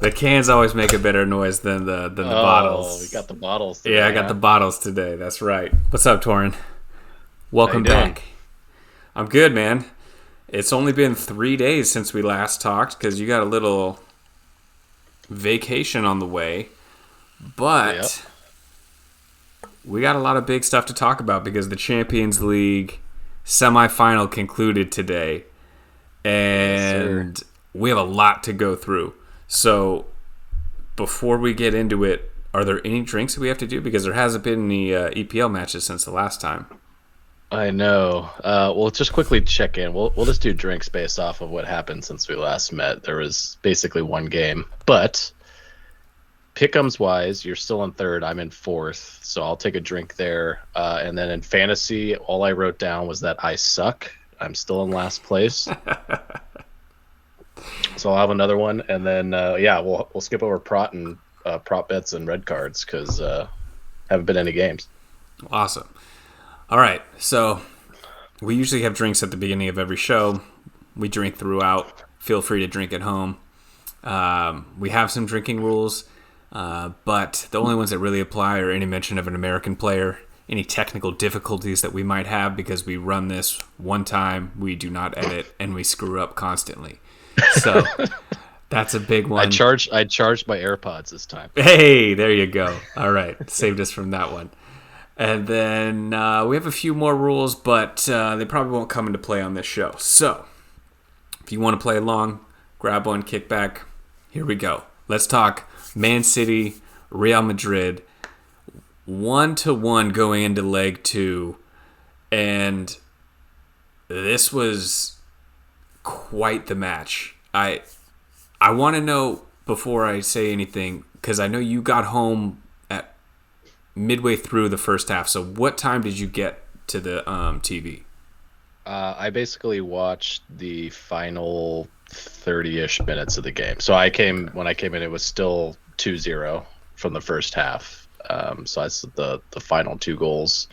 The cans always make a better noise than the bottles. Oh, we got the bottles today, Yeah, I got huh? the bottles today. That's right. What's up, Torin? How you Welcome doing? back. I'm good, man. It's only been 3 days since we last talked because you got a little vacation on the way, Yep. but we got a lot of big stuff to talk about because the Champions League semifinal concluded today, Yes, sir. and we have a lot to go through. So before we get into it, are there any drinks that we have to do? Because there hasn't been any EPL matches since the last time. I know. We'll just quickly check in. We'll just do drinks based off of what happened since we last met. There was basically one game, but pick'ems wise, you're still in third. I'm in fourth, so I'll take a drink there. And then in fantasy, all I wrote down was that I suck. I'm still in last place, so I'll have another one, and then yeah, we'll skip over prop bets and red cards because haven't been any games. Awesome. All right. So we usually have drinks at the beginning of every show. We drink throughout. Feel free to drink at home. We have some drinking rules, but the only ones that really apply are any mention of an American player, any technical difficulties that we might have because we run this one time, we do not edit, and we screw up constantly. So that's a big I one. charged my AirPods this time. Hey, there you go. All right. Saved us from that one. And then we have a few more rules, but they probably won't come into play on this show. So if you want to play along, grab one, kick back. Here we go. Let's talk Man City, Real Madrid. 1-1 going into leg two. And this was quite the match. I want to know before I say anything, because I know you got home at midway through the first half. So what time did you get to the TV? I basically watched the final 30-ish minutes of the game. So when I came in, it was still 2-0 from the first half. So I saw the final two goals,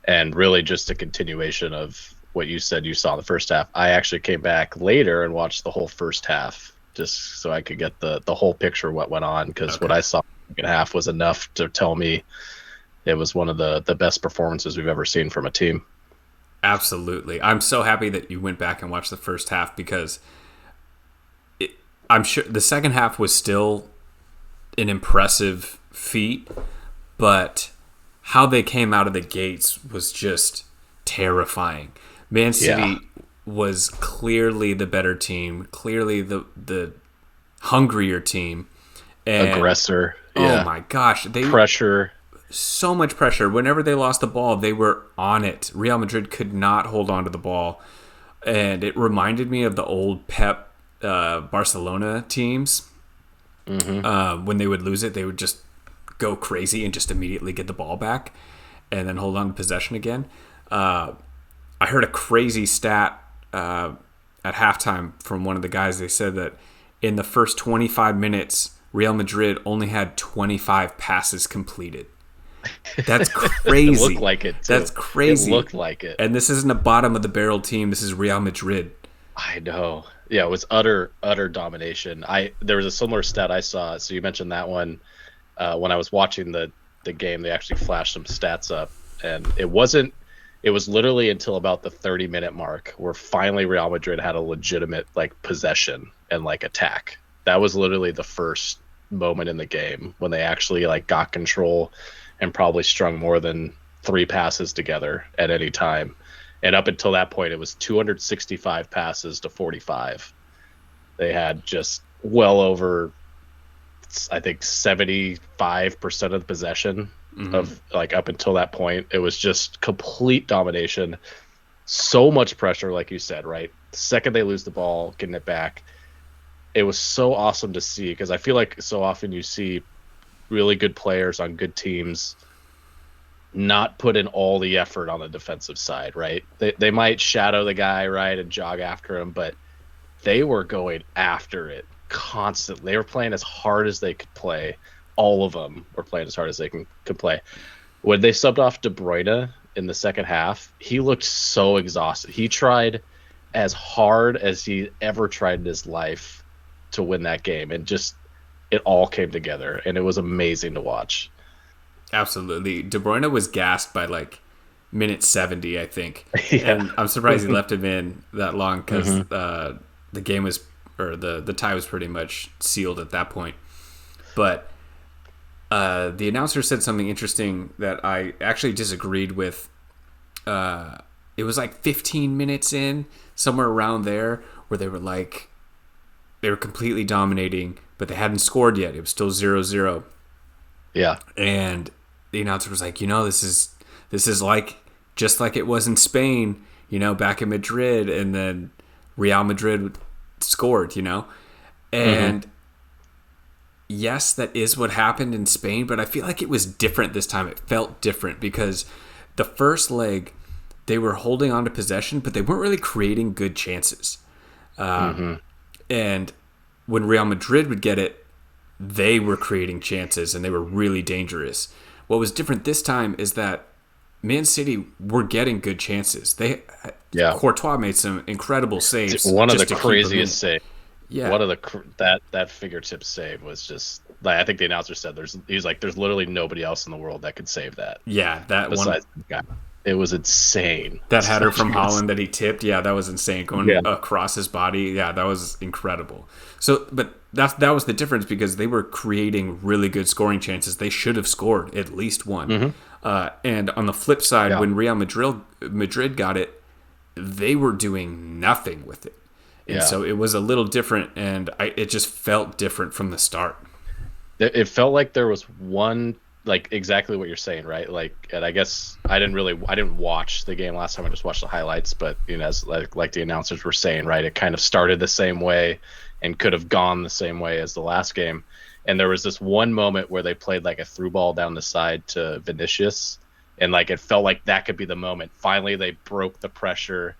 and really just a continuation of what you said you saw in the first half. I actually came back later and watched the whole first half just so I could get the whole picture of what went on, because what Okay. I saw in the second half was enough to tell me it was one of the best performances we've ever seen from a team. Absolutely. I'm so happy that you went back and watched the first half because I'm sure the second half was still an impressive feat, but how they came out of the gates was just terrifying. Man Yeah. City was clearly the better team, clearly the hungrier team, and Aggressor. oh Yeah. my gosh, they Pressure. so much pressure. Whenever they lost the ball, they were on it. Real Madrid could not hold on to the ball, and it reminded me of the old Pep Barcelona teams. Hmm. When they would lose it, they would just go crazy and just immediately get the ball back and then hold on to possession again. I heard a crazy stat at halftime from one of the guys. They said that in the first 25 minutes, Real Madrid only had 25 passes completed. That's It looked crazy. like it too. That's It crazy. looked like it. And this isn't a bottom of the barrel team. This is Real Madrid. I know. Yeah, it was utter domination. There was a similar stat I saw. So you mentioned that one when I was watching the game. They actually flashed some stats up, and it wasn't. It was literally until about the 30-minute mark where finally Real Madrid had a legitimate like possession and like attack. That was literally the first moment in the game when they actually like got control and probably strung more than three passes together at any time. And up until that point, it was 265 passes to 45. They had just well over, I think, 75% of the possession of like up until that point. It was just complete domination. So much pressure, like you said, right? The second they lose the ball, getting it back. It was so awesome to see, because I feel like so often you see really good players on good teams not put in all the effort on the defensive side, right? They might shadow the guy, right, and jog after him, but they were going after it constantly. They were playing as hard as they could play. All of them were playing as hard as they could play. When they subbed off De Bruyne in the second half, he looked so exhausted. He tried as hard as he ever tried in his life to win that game, and just it all came together, and it was amazing to watch. Absolutely. De Bruyne was gassed by like minute 70, I think. Yeah. And I'm surprised he left him in that long because Hmm. the game was, or the tie was pretty much sealed at that point. But the announcer said something interesting that I actually disagreed with. It was like 15 minutes in, somewhere around there, where they were like, they were completely dominating, but they hadn't scored yet. It was still 0-0. Yeah. And the announcer was like, this is like just like it was in Spain, back in Madrid, and then Real Madrid scored, Hmm. and yes, that is what happened in Spain, but I feel like it was different this time. It felt different because the first leg they were holding on to possession, but they weren't really creating good chances. Hmm. And when Real Madrid would get it, they were creating chances and they were really dangerous. What was different this time is that Man City were getting good chances. Yeah. Courtois made some incredible saves One of the just to keep them in. craziest saves. Yeah, One of the that fingertip save was just like, I think the announcer said he's like, there's literally nobody else in the world that could save that yeah, that one, besides the guy. It was insane. that header from Yes. Holland that he tipped, yeah, that was insane. Going Yeah. across his body, yeah, that was incredible. So, but that was the difference because they were creating really good scoring chances. They should have scored at least one. Hmm. And on the flip side, Yeah. when Real Madrid got it, they were doing nothing with it, and Yeah. so it was a little different, and it just felt different from the start. It felt like there was one, like exactly what you're saying, right? Like, and I guess I didn't watch the game last time. I just watched the highlights, but as like the announcers were saying, right, it kind of started the same way and could have gone the same way as the last game. And there was this one moment where they played like a through ball down the side to Vinicius, and like it felt like that could be the moment. Finally, they broke the pressure.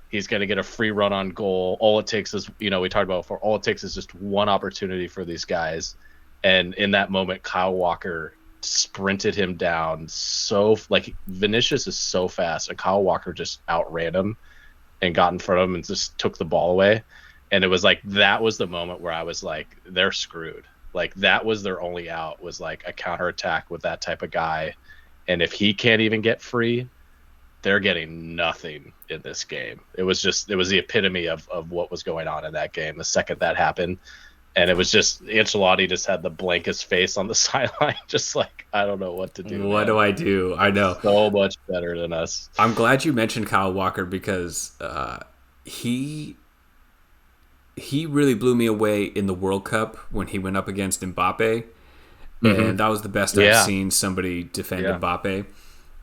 He's going to get a free run on goal. All it takes is, we talked about before, all it takes is just one opportunity for these guys. And in that moment, Kyle Walker sprinted him down. So, like, Vinicius is so fast, and Kyle Walker just outran him and got in front of him and just took the ball away. And it was like, that was the moment where I was like, they're screwed. Like, that was their only out, was like a counterattack with that type of guy. And if he can't even get free, they're getting nothing in this game. It was the epitome of what was going on in that game the second that happened. And it was just Ancelotti just had the blankest face on the sideline, just like, I don't know what to do, What man. do I do? I know. So much better than us. I'm glad you mentioned Kyle Walker because he he really blew me away in the World Cup when he went up against Mbappe, Hmm. and that was the best I've Yeah. seen somebody defend Yeah. Mbappe.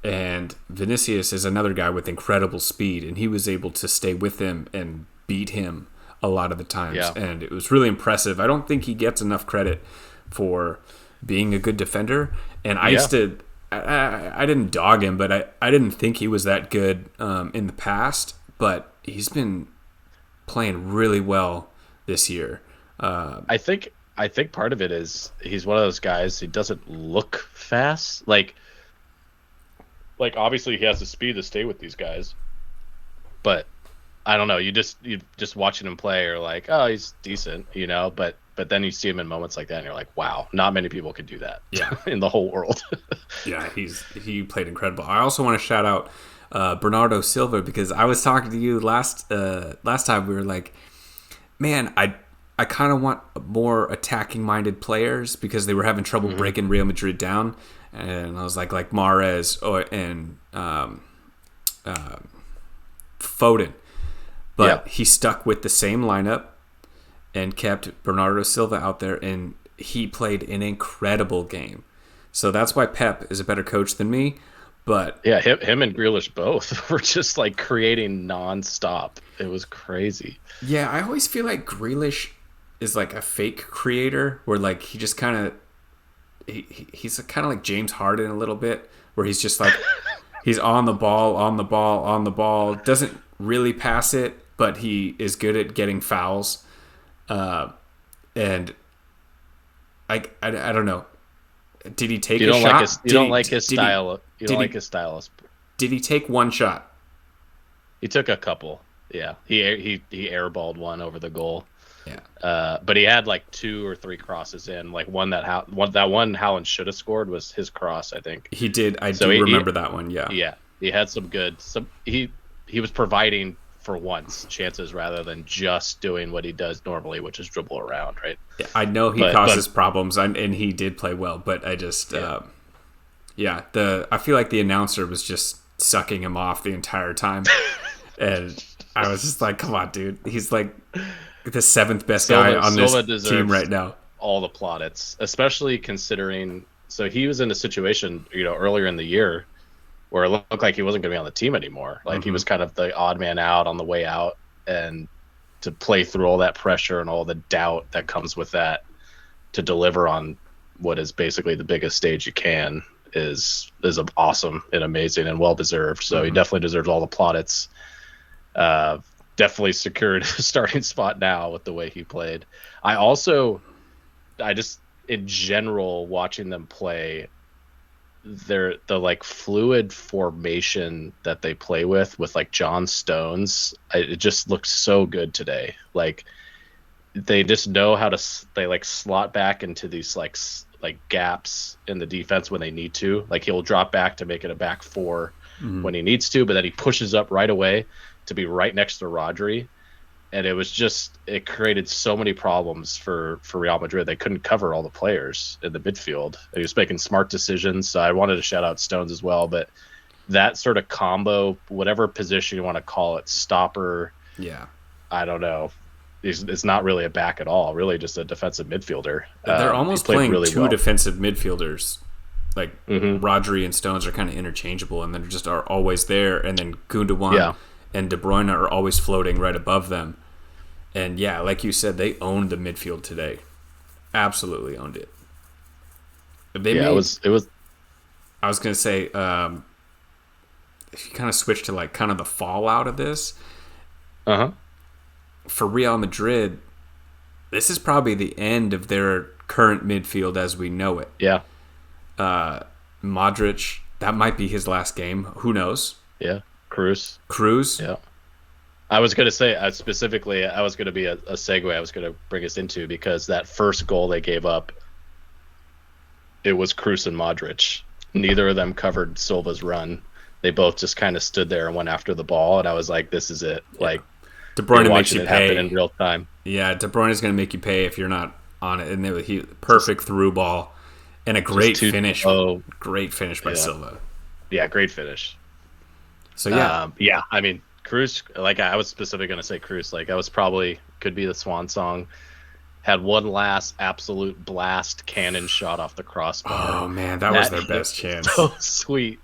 And Vinicius is another guy with incredible speed, and he was able to stay with him and beat him a lot of the times, Yeah. and it was really impressive. I don't think he gets enough credit for being a good defender, and I Yeah. used to. I didn't dog him, but I didn't think he was that good in the past. But he's been playing really well this year. I think part of it is he's one of those guys who doesn't look fast. Like obviously he has the speed to stay with these guys, but I don't know. You just watching him play, or like, oh, he's decent. But then you see him in moments like that, and you're like, wow, not many people can do that Yeah, in the whole world. yeah, he played incredible. I also want to shout out Bernardo Silva because I was talking to you last time. We were like, man, I kind of want more attacking minded players because they were having trouble Hmm. breaking Real Madrid down, and I was like Mahrez and Foden, Yeah, but he stuck with the same lineup and kept Bernardo Silva out there, and he played an incredible game. So that's why Pep is a better coach than me. But yeah. Him and Grealish both were just like creating nonstop. It was crazy. yeah, I always feel like Grealish is like a fake creator, where like he just kind of he's kind of like James Harden a little bit, where he's just like he's on the ball, on the ball, on the ball, doesn't really pass it, but he is good at getting fouls. And I don't know. Did he take You a don't like shot? his you don't like his Did he style. You don't did like he his style. did he take one shot? He took a couple. Yeah, he airballed one over the goal. But he had like 2 or 3 crosses in, like one Haaland should have scored was his cross, I think. He did. I So do remember that one. Yeah. yeah, he had he was providing for once chances rather than just doing what he does normally, which is dribble around, right? I know he causes problems, and he did play well, but I just, I feel like the announcer was just sucking him off the entire time, and I was just like, come on, dude, he's like the 7th best guy on this team right now. All the plaudits, especially considering, so he was in a situation, earlier in the year where it looked like he wasn't going to be on the team anymore. Like he was kind of the odd man out on the way out, and to play through all that pressure and all the doubt that comes with that to deliver on what is basically the biggest stage you can is awesome and amazing and well deserved. So he definitely deserves all the plaudits. Definitely secured a starting spot now with the way he played. I just in general watching them play, the like fluid formation that they play with like John Stones, it just looks so good today. Like they just know how to like slot back into these like gaps in the defense when they need to. Like he'll drop back to make it a back 4 when he needs to, but then he pushes up right away to be right next to Rodri. And it created so many problems for Real Madrid. They couldn't cover all the players in the midfield. He was making smart decisions. So I wanted to shout out Stones as well. But that sort of combo, whatever position you want to call it, stopper, I don't know. It's not really a back at all. Really just a defensive midfielder. They're almost playing really 2 defensive midfielders. Like Rodri and Stones are kind of interchangeable, and then just are always there. And then Gundogan and De Bruyne are always floating right above them. And yeah, like you said, they owned the midfield today. Absolutely owned it. It was. I was gonna say, if you kind of switch to like kind of the fallout of this, for Real Madrid, this is probably the end of their current midfield as we know it. Yeah. Modric, that might be his last game. Who knows? Yeah. Cruz. Yeah. I was going to say, specifically, I was going to be a segue I was going to bring us into, because that first goal they gave up, it was Cruz and Modric. Neither of them covered Silva's run. They both just kind of stood there and went after the ball, and I was like, this is it. Yeah. Like, De Bruyne makes you pay. Happen in real time. Yeah, De Bruyne is going to make you pay if you're not on it. And he perfect through ball and a great finish. Great finish by Silva. Yeah, great finish. So I mean, Cruz, like I was specifically going to say Cruz, like I was probably could be the swan song. Had one last absolute blast cannon shot off the crossbar. Oh man, that was their best chance. So sweet.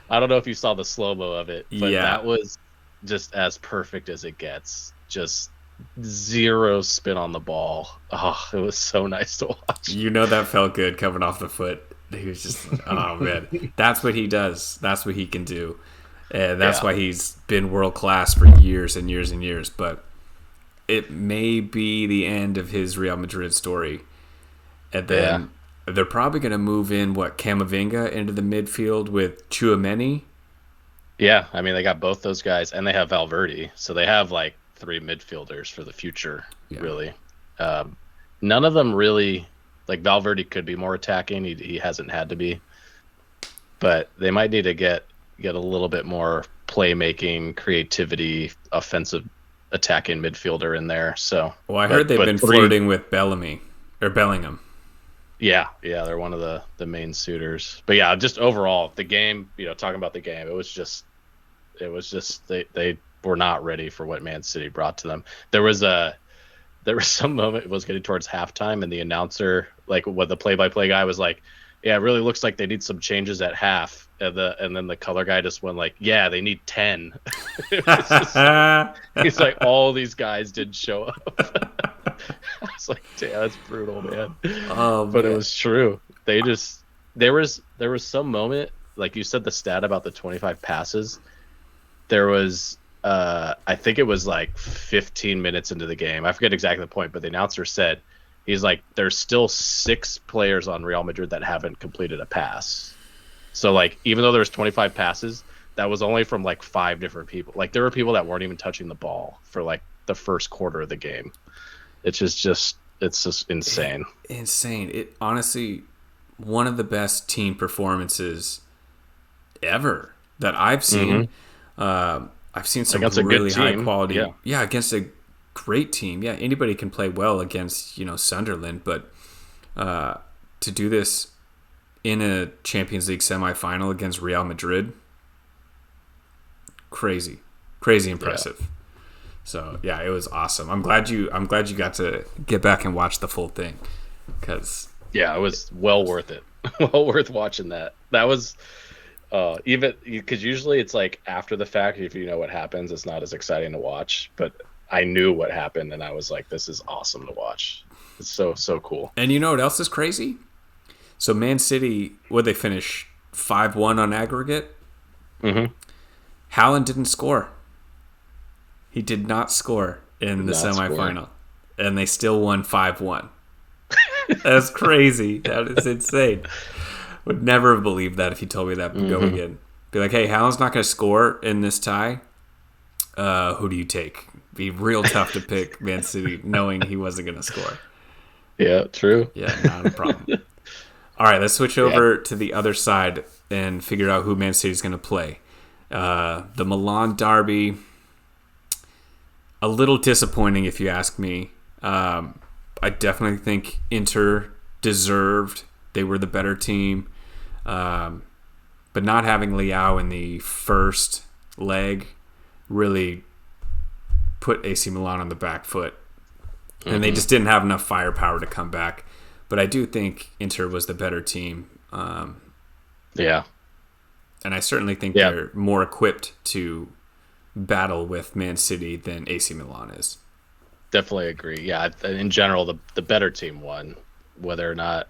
I don't know if you saw the slow-mo of it, but that was just as perfect as it gets. Just zero spin on the ball. Oh, it was so nice to watch. You know that felt good coming off the foot. He was just, oh man, that's what he does. That's what he can do. And that's why he's been world class for years and years and years. But it may be the end of his Real Madrid story. And then they're probably going to move in, Camavinga into the midfield with Tchouaméni. Yeah, I mean, they got both those guys, and they have Valverde. So they have, like, 3 midfielders for the future, really. None of them really, like, Valverde could be more attacking. He hasn't had to be. But they might need to get a little bit more playmaking, creativity, offensive attacking midfielder in there. So, well, I heard they've been flirting with Bellingham. Yeah, they're one of the main suitors. But yeah, just overall, the game, talking about the game, it was just they were not ready for what Man City brought to them. There was some moment, it was getting towards halftime, and the announcer, like what the play-by-play guy was like, yeah, it really looks like they need some changes at half. And then the color guy just went like, yeah, they need 10. He's like, all these guys didn't show up. I was like, damn, that's brutal, man. But it was true. There was some moment, like you said, the stat about the 25 passes. There was, I think it was like 15 minutes into the game. I forget exactly the point, but the announcer said, he's like, there's still 6 players on Real Madrid that haven't completed a pass. So, like, even though there's 25 passes, that was only from, like, 5 different people. Like, there were people that weren't even touching the ball for, like, the first quarter of the game. It's just insane. Insane. It honestly, one of the best team performances ever that I've seen. Hmm. I've seen some Against a good really high team. quality, Yeah. yeah, against a great team. Yeah, anybody can play well against Sunderland, but to do this in a Champions League semifinal against Real Madrid, crazy, crazy Yeah. impressive. So yeah, it was awesome. I'm glad you got to get back and watch the full thing because Yeah, it was well worth it. Well worth watching that. That was even because usually it's like after the fact, if you know what happens, it's not as exciting to watch. But I knew what happened, and I was like, "This is awesome to watch. It's so cool." and you know what else is crazy? So Man City, would they finish 5-1 on aggregate? Hmm. Haaland didn't score. He did not score in Did the not score. semifinal, and they still won 5-1. That's crazy. That is insane. Would never have believed that if you told me that going Hmm. in. Be like, hey, Haaland's not going to score in this tie. Who do you take? Be real tough to pick Man City, knowing he wasn't going to score. Yeah, true. Yeah, not a problem. All right, let's switch Yeah. over to the other side and figure out who Man City's going to play. The Milan derby, a little disappointing if you ask me. I definitely think Inter deserved. They were the better team. But not having Leao in the first leg really put AC Milan on the back foot. And they just didn't have enough firepower to come back. But I do think Inter was the better team. Yeah. And I certainly think Yeah. they're more equipped to battle with Man City than AC Milan is. Definitely agree. Yeah, in general, the better team won. Whether or not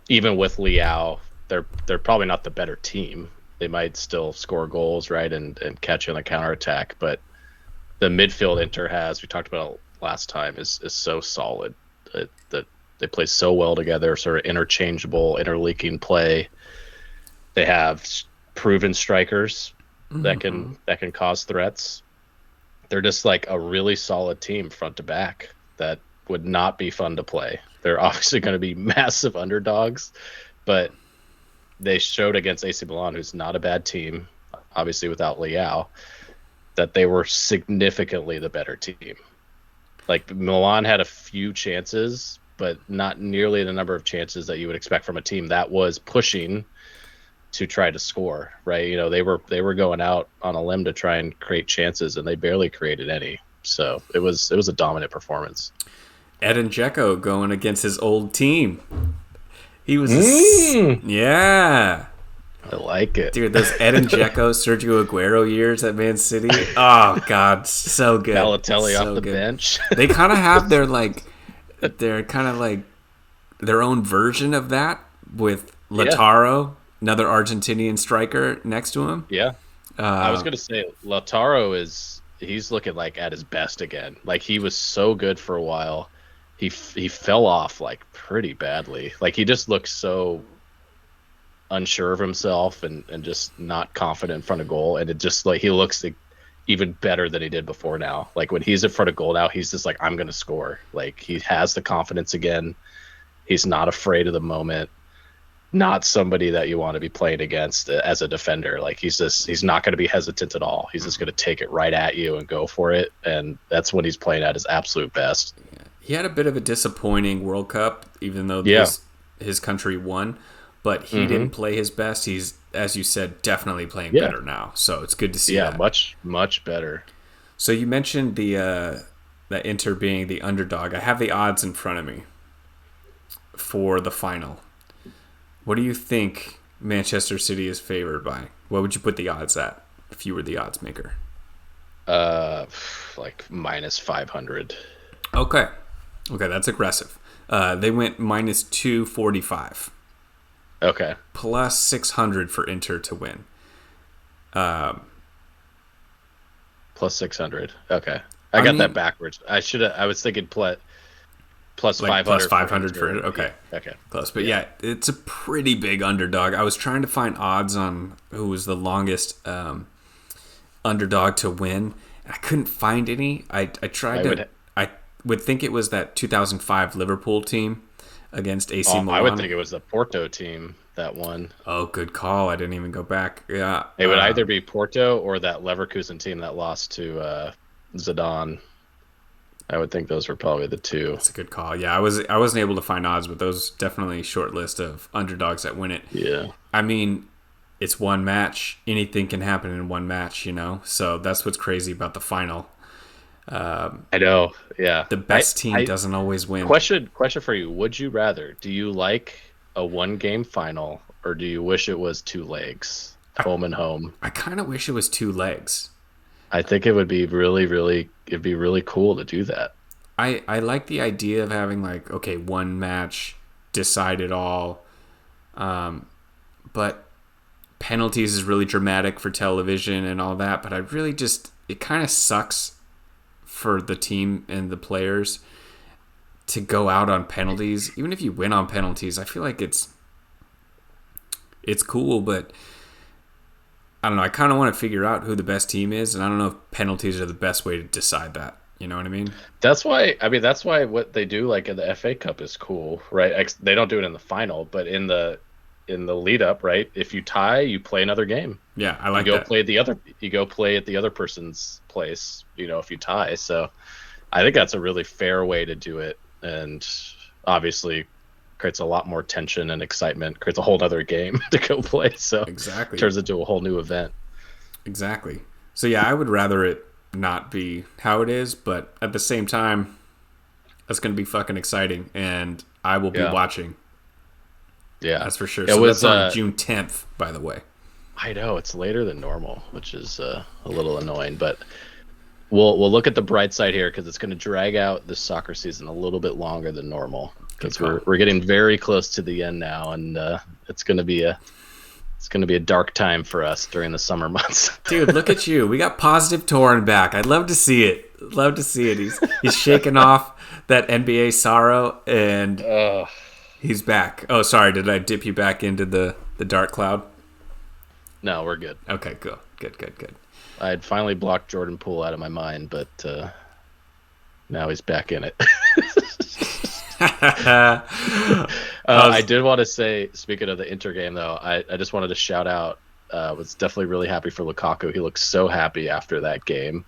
even with Liao, they're probably not the better team. They might still score goals, right, and catch you on the counterattack. But the midfield Inter has, we talked about it last time, is so solid. That they play so well together, sort of interchangeable, interlinking play. They have proven strikers that can cause threats. They're just like a really solid team front to back that would not be fun to play. They're obviously going to be massive underdogs, but they showed against AC Milan, who's not a bad team, obviously without Leao, that they were significantly the better team. Like Milan had a few chances, but not nearly the number of chances that you would expect from a team that was pushing to try to score, right? They were going out on a limb to try and create chances, and they barely created any. So it was a dominant performance. Edin Dzeko going against his old team. He was Mm, yeah. I like it. Dude, those Edin Dzeko, Sergio Aguero years at Man City. Oh God, so good. Balotelli So off the good. bench. They kind of have their kind of like their own version of that with Yeah, Lautaro, another Argentinian striker next to him. yeah. I was gonna say Lautaro he's looking like at his best again. Like he was so good for a while. He fell off like pretty badly. Like he just looks so unsure of himself and just not confident in front of goal. And it just like he looks like even better than he did before now. Like when he's in front of goal now, he's just like, I'm gonna score. Like he has the confidence again. He's not afraid of the moment. Not somebody that you want to be playing against as a defender. Like he's not going to be hesitant at all. He's just going to take it right at you and go for it. And that's when he's playing at his absolute best. He had a bit of a disappointing World Cup, even though Yeah. his country won. But he Hmm. didn't play his best. He's, as you said, definitely playing Yeah. better now. So it's good to see Yeah, that. much better. So you mentioned the Inter being the underdog. I have the odds in front of me for the final. What do you think Manchester City is favored by? What would you put the odds at if you were the odds maker? Uh, like minus 500. Okay. Okay, that's aggressive. They went minus 245, Okay. plus 600 for Inter to win. Plus 600. Okay. I got that backwards. I was thinking plus Like 500. plus 500 for Inter. it. Okay. Yeah. Okay. Close. But yeah, it's a pretty big underdog. I was trying to find odds on who was the longest underdog to win. I couldn't find any. I tried I to. would- would think it was that 2005 Liverpool team against AC Milan. I would think it was the Porto team that won. Oh, good call. I didn't even go back. Yeah. It would either be Porto or that Leverkusen team that lost to Zidane. I would think those were probably the two. That's a good call. Yeah, I wasn't able to find odds, but those definitely short list of underdogs that win it. Yeah. I mean, it's one match. Anything can happen in one match, So that's what's crazy about the final. I know. Yeah. The best team doesn't always win. Question for you. Would you rather? Do you like a one-game final, or do you wish it was two legs, home and home? I kind of wish it was two legs. I think it would be it'd be really cool to do that. I like the idea of having one match decide it all. But penalties is really dramatic for television and all that, but it kind of sucks for the team and the players to go out on penalties. Even if you win on penalties, I feel like it's cool, but I don't know. I kind of want to figure out who the best team is, and I don't know if penalties are the best way to decide that. You know what I mean? That's why what they do in the FA Cup is cool, right? They don't do it in the final, but in the lead up, right? If you tie, you play another game. Yeah, I like you go that. You go play at the other person's place, if you tie. So I think that's a really fair way to do it, and obviously creates a lot more tension and excitement, creates a whole other game to go play. So exactly, turns into a whole new event. Exactly. So yeah, I would rather it not be how it is, but at the same time, that's going to be fucking exciting, and I will be watching. Yeah, that's for sure. So that's on June 10th, by the way. I know it's later than normal, which is a little annoying, but we'll look at the bright side here because it's going to drag out the soccer season a little bit longer than normal because we're getting very close to the end now, and it's going to be a dark time for us during the summer months. Dude, look at you. We got positive Torrin back. I'd love to see it. He's shaking off that NBA sorrow, and he's back. Oh, sorry. Did I dip you back into the dark cloud? No, we're good. Okay, good. I had finally blocked Jordan Poole out of my mind, but now he's back in it. I did want to say, speaking of the Inter game, though, I just wanted to shout out. Was definitely really happy for Lukaku. He looked so happy after that game,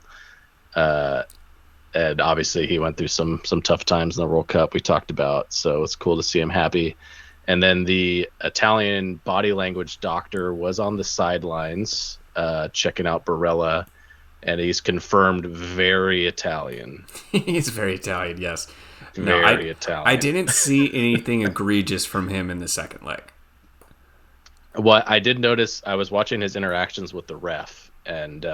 and obviously he went through some tough times in the World Cup we talked about. So it's cool to see him happy. And then the Italian body language doctor was on the sidelines checking out Barella, and he's confirmed very Italian. He's very Italian, yes. Very Italian. I didn't see anything egregious from him in the second leg. What I did notice, I was watching his interactions with the ref, and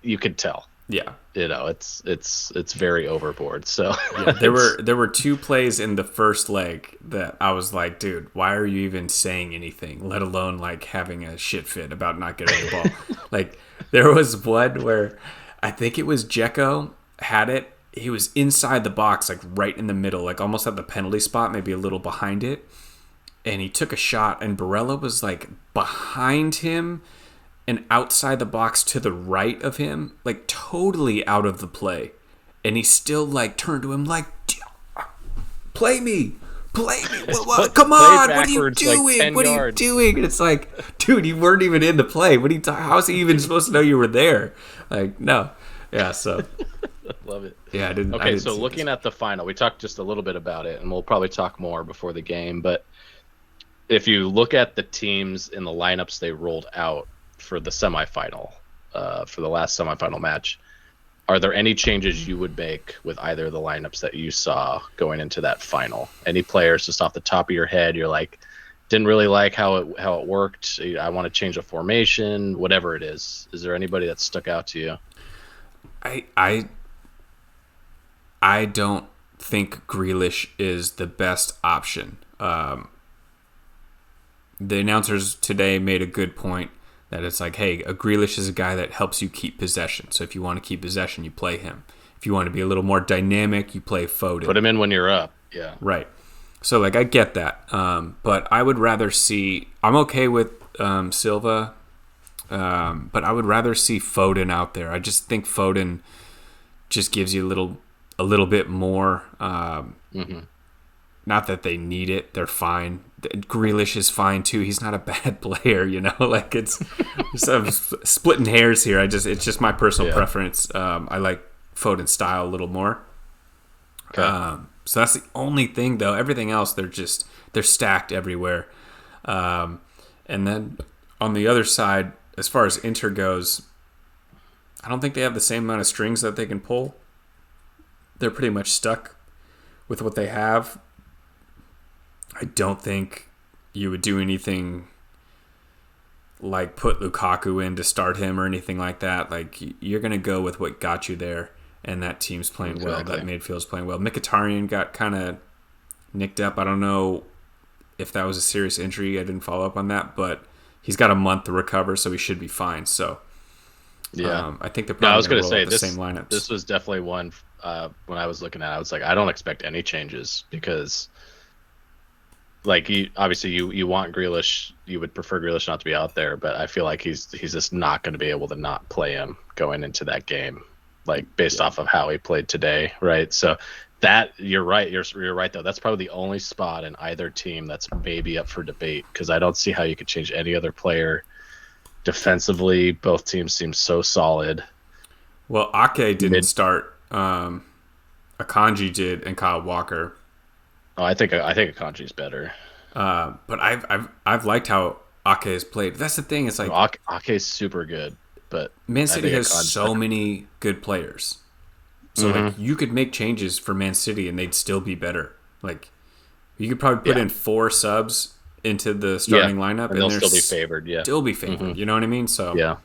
you could tell. Yeah, it's very overboard. So yeah, there were two plays in the first leg that I was like, dude, why are you even saying anything? Let alone having a shit fit about not getting the ball. There was one where I think it was Dzeko had it. He was inside the box, right in the middle, almost at the penalty spot, maybe a little behind it. And he took a shot, and Barella was behind him and outside the box to the right of him, totally out of the play. And he still turned to him play me. What? Come on, what are you doing? What are you doing? And it's dude, you weren't even in the play. What are you how's he even supposed to know you were there? No. Yeah, so love it. Yeah, I didn't. Okay, so looking at the final, we talked just a little bit about it, and we'll probably talk more before the game. But if you look at the teams in the lineups they rolled out for the semifinal, for the last semifinal match, are there any changes you would make with either of the lineups that you saw going into that final? Any players just off the top of your head you're didn't really like how it worked? I want to change the formation, whatever it is. Is there anybody that stuck out to you? I don't think Grealish is the best option. The announcers today made a good point that it's hey, a Grealish is a guy that helps you keep possession. So if you want to keep possession, you play him. If you want to be a little more dynamic, you play Foden. Put him in when you're up. Yeah. Right. So I get that. But I would rather see. I'm okay with Silva, but I would rather see Foden out there. I just think Foden just gives you a little a little bit more. Hmm. Not that they need it; they're fine. Grealish is fine too. He's not a bad player, like it's I'm splitting hairs here. It's just my personal Yeah. preference. I like Foden's style a little more. Okay. So that's the only thing, though. Everything else, they're stacked everywhere. And then on the other side, as far as Inter goes, I don't think they have the same amount of strings that they can pull. They're pretty much stuck with what they have. I don't think you would do anything like put Lukaku in to start him or anything like that. Like, you're going to go with what got you there, and that team's playing well. Exactly. That midfield's playing well. Mkhitaryan got kind of nicked up. I don't know if that was a serious injury. I didn't follow up on that, but he's got a month to recover, so he should be fine. So Yeah. I think they're No, I probably was going going to to roll say out the same lineups. this was definitely one when I was looking at it, I was like, I don't expect any changes because like you want Grealish, you would prefer Grealish not to be out there, but I feel like he's just not going to be able to not play him going into that game, like based off of how he played today, right? So that you're right, you're right though. That's probably the only spot in either team that's maybe up for debate because I don't see how you could change any other player. Defensively, both teams seem so solid. Well, Ake didn't Mid, start. Akanji did, and Kyle Walker. oh, I think Akanji's better. But I've liked how Ake has played. That's the thing. It's like Ake's super good, but Man I City think has Akanji's so many good players. So like you could make changes for Man City and they'd still be better. Like you could probably put yeah, in 4 subs into the yeah, starting lineup and and they'll they're still be favored. Yeah, still be favored. You know what I mean? So yeah,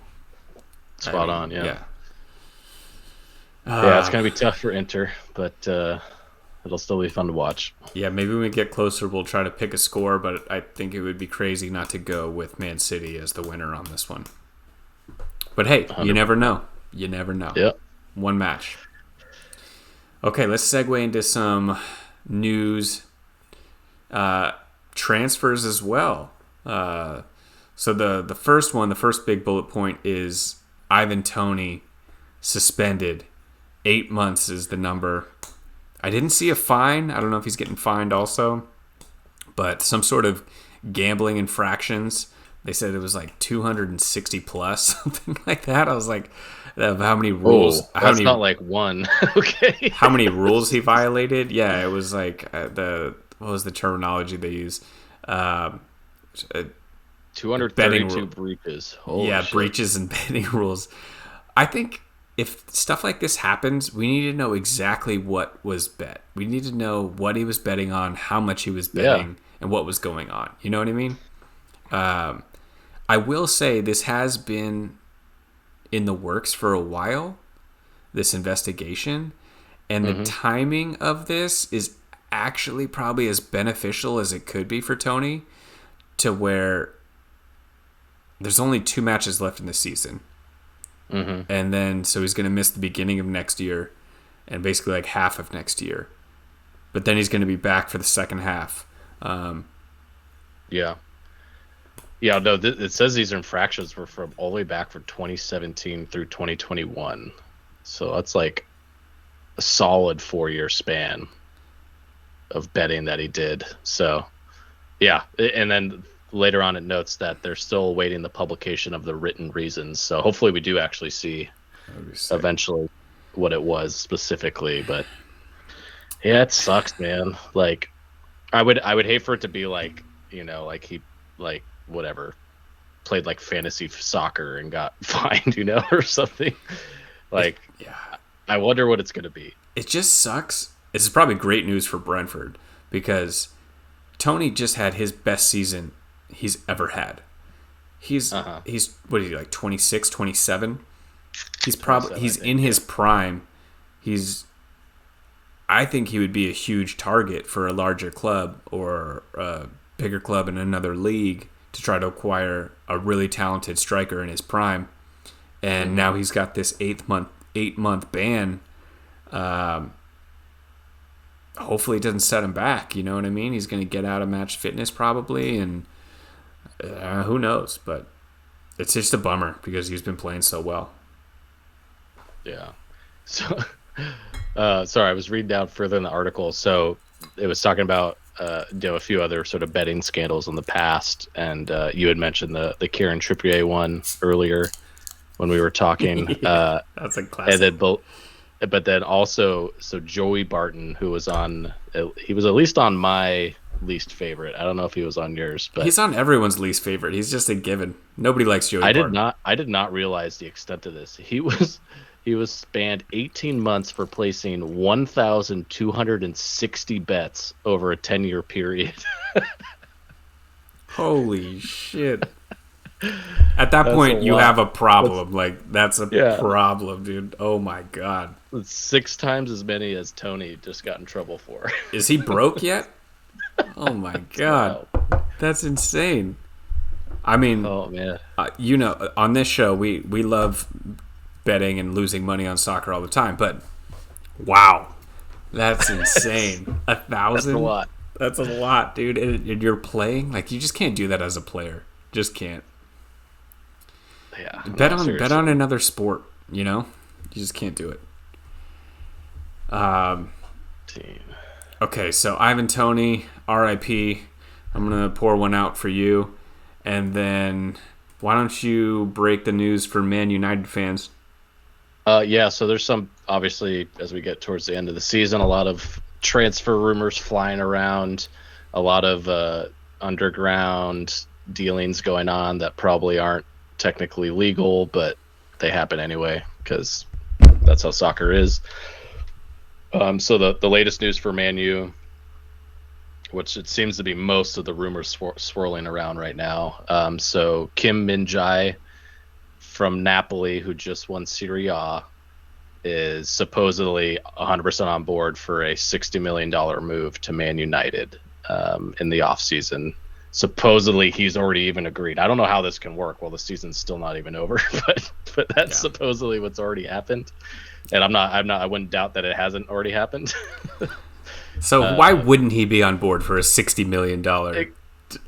I spot mean, on. Yeah, yeah. yeah, it's gonna be tough for Inter, but it'll still be fun to watch. Yeah, maybe when we get closer, we'll try to pick a score, but I think it would be crazy not to go with Man City as the winner on this one. But hey, you 100. never know. You never know. Yeah. One match. Okay, let's segue into some news, transfers as well. So the first big bullet point is Ivan Toney suspended. 8 months is the number. I didn't see a fine. I don't know if he's getting fined also, but some sort of gambling infractions. They said it was like 260 plus, something like that. I was like, how many rules? Oh, How that's many? not like one. Okay. How many rules he violated? Yeah, it was like what was the terminology they use? Uh, 232 breaches. Holy yeah, shit. breaches and betting rules. I think if stuff like this happens, we need to know exactly what was bet. We need to know what he was betting on, how much he was betting, and what was going on. You know what I mean? I will say this has been in the works for a while, this investigation, and the timing of this is actually probably as beneficial as it could be for Tony, to where there's only 2 matches left in the season. And then, so he's going to miss the beginning of next year and basically like half of next year. But then he's going to be back for the second half. Yeah. Yeah, no, it says these infractions were from all the way back from 2017 through 2021. So that's like a solid 4-year span of betting that he did. So, yeah. And then later on it notes that they're still awaiting the publication of the written reasons. So hopefully we do actually see eventually what it was specifically. But yeah, it sucks, man. Like I would hate for it to be like, like he like whatever played like fantasy soccer and got fined, or something. Like, Yeah. I wonder what it's going to be. It just sucks. This is probably great news for Brentford because Tony just had his best season he's ever had. He's what is he, like 26, 27? He's in his prime. I think he would be a huge target for a larger club or a bigger club in another league to try to acquire a really talented striker in his prime. And now he's got this 8-month ban. Hopefully it doesn't set him back. You know what I mean? He's going to get out of match fitness probably, and who knows? But it's just a bummer because he's been playing so well. Yeah. So, Sorry, I was reading down further in the article. So it was talking about a few other sort of betting scandals in the past, and you had mentioned the Kieran Trippier one earlier when we were talking. Yeah, that's a And classic. then but then also, so Joey Barton, who was on, he was at least on my least favorite. I don't know if he was on yours, but He's on everyone's least favorite. He's just a given. Nobody likes Joey Barton. I did not realize the extent of this. He was spanned 18 months for placing 1,260 bets over a 10-year period. Holy shit. At that That's a point, you have lot. a problem. Like, that's a Yeah, problem, dude. Oh my God. it's 6 times as many as Tony just got in trouble for. Is he broke yet? Oh my It's God. wild. That's insane. I mean, Oh man. on this show, we love betting and losing money on soccer all the time, but wow. That's insane. A That's a thousand? lot. That's a lot, dude. And you're playing? Like, you just can't do that as a player. Just can't. Yeah. Bet No, on bet seriously. on another sport. You just can't do it. Team. Okay, so Ivan Toney, R.I.P. I'm gonna pour one out for you, and then why don't you break the news for Man United fans? Yeah, so there's some, obviously, as we get towards the end of the season, a lot of transfer rumors flying around, a lot of underground dealings going on that probably aren't technically legal, but they happen anyway because that's how soccer is. So the latest news for Man U, which it seems to be most of the rumors swirling around right now. So Kim Min-jae from Napoli, who just won Serie A, is supposedly 100% on board for a $60 million move to Man United in the offseason. Supposedly, he's already even agreed. I don't know how this can work. Well, the season's still not even over, but that's Yeah. supposedly what's already happened. And I wouldn't doubt that it hasn't already happened. So why wouldn't he be on board for a $60 million? It-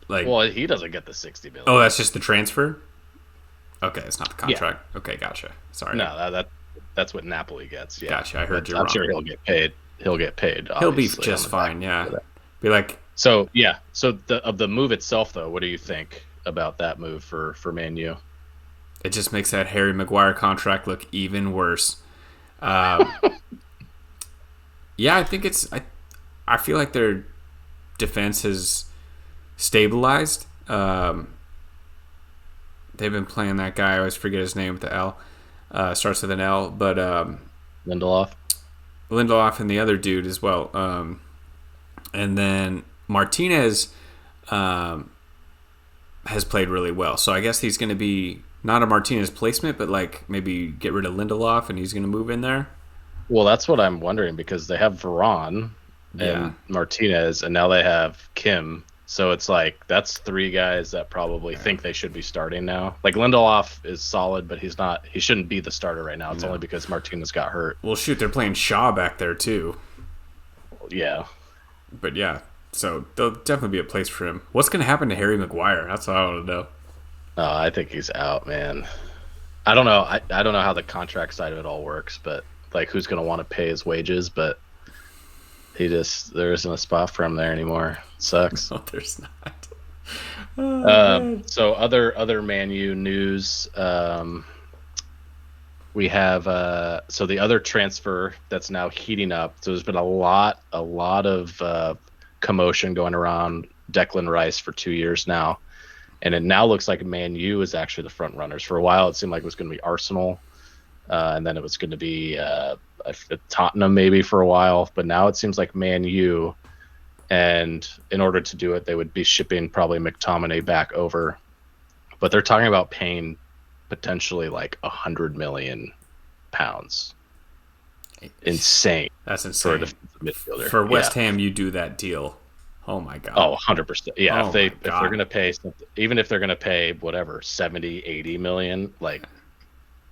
Like, well, he doesn't get the 60 oh, million. that's just the transfer. Okay, it's not the Yeah, contract. Okay, gotcha. Sorry. no, that's what Napoli gets. Yeah, Gotcha. I heard but you I'm wrong. sure he'll get paid. He'll get paid. He'll be Obviously, on just the back fine. for Yeah. that. Be like, So yeah, so the move itself, though, what do you think about that move for Man U? it just makes that Harry Maguire contract look even worse. Um, yeah, I think I feel like their defense has stabilized. They've been playing that guy. I always forget his name with the L. Starts with an L, but Lindelof. Lindelof and the other dude as well. And then Martinez has played really well. So I guess he's going to be not a Martinez placement, but like maybe get rid of Lindelof and he's going to move in there. Well, that's what I'm wondering because they have Varane Yeah. and Martinez, and now they have Kim. So it's like that's three guys that probably think they should be starting now. Like Lindelof is solid, but he's not. He shouldn't be the starter right now. It's only because Martinez got hurt. Well, shoot, they're playing Shaw back there too. Yeah. But yeah, so there'll definitely be a place for him. What's going to happen to Harry Maguire? That's what I want to know. I think he's out, man. I don't know. I don't know how the contract side of it all works, but like who's going to want to pay his wages? But there isn't a spot for him there anymore. Sucks. No, there's not. Oh, man. So other Man U news. We have so the other transfer that's now heating up. So there's been a lot of commotion going around Declan Rice for 2 years now, and it now looks like Man U is actually the front runners. For a while, it seemed like it was going to be Arsenal, and then it was going to be Tottenham maybe for a while, but now it seems like Man U. And in order to do it, they would be shipping probably McTominay back over, but they're talking about paying potentially like £100 million. Insane That's for a insane. defensive midfielder. For West Yeah. Ham, you do that deal. Oh my god. Oh, 100%. Yeah, Oh if my they're God. going to pay something, even if they're going to pay whatever 70, 80 million, like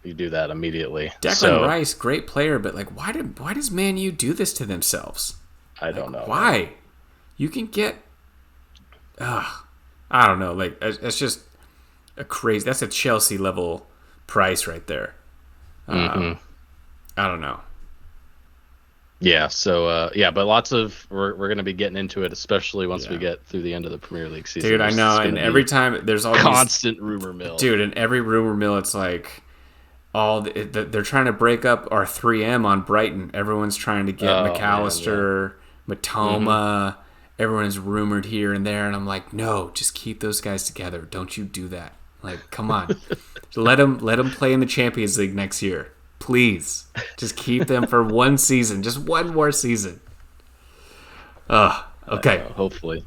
you do that immediately. Declan So Rice, great player, but like, why does Man U do this to themselves? I don't know. Why? You can get, I don't know. Like, it's just a crazy. That's a Chelsea level price right there. Mm-hmm. I don't know. Yeah. So but lots of we're going to be getting into it, especially once we Yeah. get through the end of the Premier League season. Dude, I There's know. going And to every be time there's all these, constant rumor mill. dude, in every rumor mill, it's like they're trying to break up our 3M on Brighton. Everyone's trying to get Oh man, yeah. McAllister, Hmm. Matoma. Everyone's rumored here and there, and I'm like, no, just keep those guys together. Don't you do that? Like, come on, let them play in the Champions League next year, please. Just keep them for one season, just one more season. I Okay. know. Hopefully.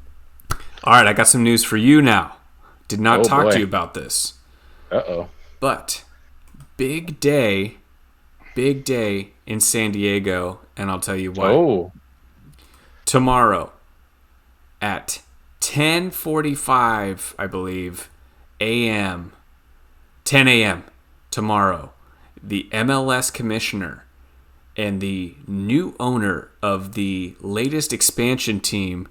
All right, I got some news for you now. Did not Oh talk to boy. you about this, Uh-oh. but big day, big day in San Diego, and I'll tell you why. Oh, Tomorrow at 10:45, I believe, a.m. 10 a.m. tomorrow, the MLS commissioner and the new owner of the latest expansion team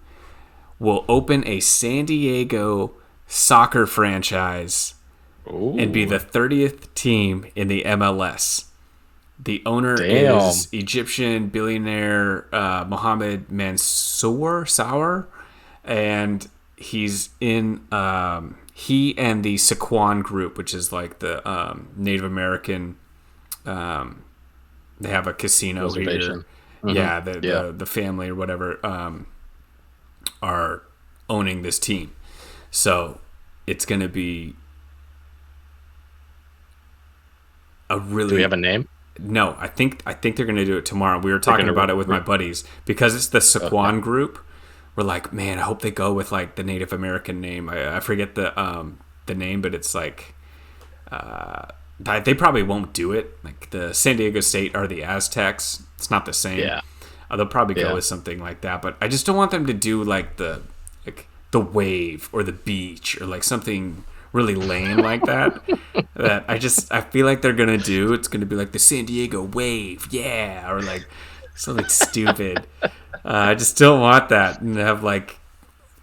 will open a San Diego soccer franchise and be oh, the 30th team in the MLS. The owner damn. is Egyptian billionaire Mohammed Mansour Sour, and he's in. He and the Sequan group, which is like the Native American. They have a casino here. Reservation. Hmm. Yeah, the Yeah. the, the family or whatever are owning this team. So it's going to be a Do we really have a name? no. I think they're going to do it tomorrow. We were They're talking gonna about it with my buddies because it's the okay. Sequan group. We're like, man, I hope they go with like the Native American name. I forget the name, but it's like they probably won't do it. Like the San Diego State or the Aztecs, it's not the same. Yeah. They'll probably go Yeah. with something like that. But I just don't want them to do like the wave or the beach or like something really lame like that. That I feel like they're gonna do. It's gonna be like the San Diego Wave, yeah, or like something stupid. I just don't want that and have like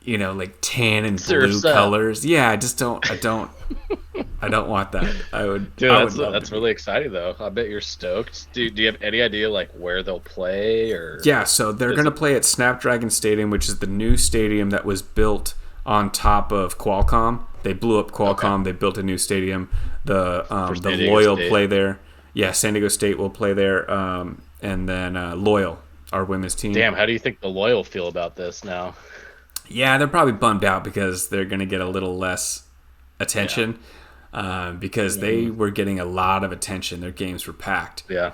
like tan and blue Surfs up. colors. Yeah, I just don't. I don't want that. I would. Dude, I would that's love to that's be. really exciting though. I bet you're stoked. Do you have any idea like where they'll play or Yeah, so they're is going to it play at Snapdragon Stadium, which is the new stadium that was built on top of Qualcomm. They blew up okay Qualcomm. They built a new stadium. The for the San Diego Loyal State? play there. Yeah, San Diego State will play there, and then Loyal, our women's team. Damn, how do you think the loyal feel about this now? Yeah, they're probably bummed out because they're going to get a little less Yeah. attention because Hmm. they were getting a lot of attention. Their games were packed. Yeah.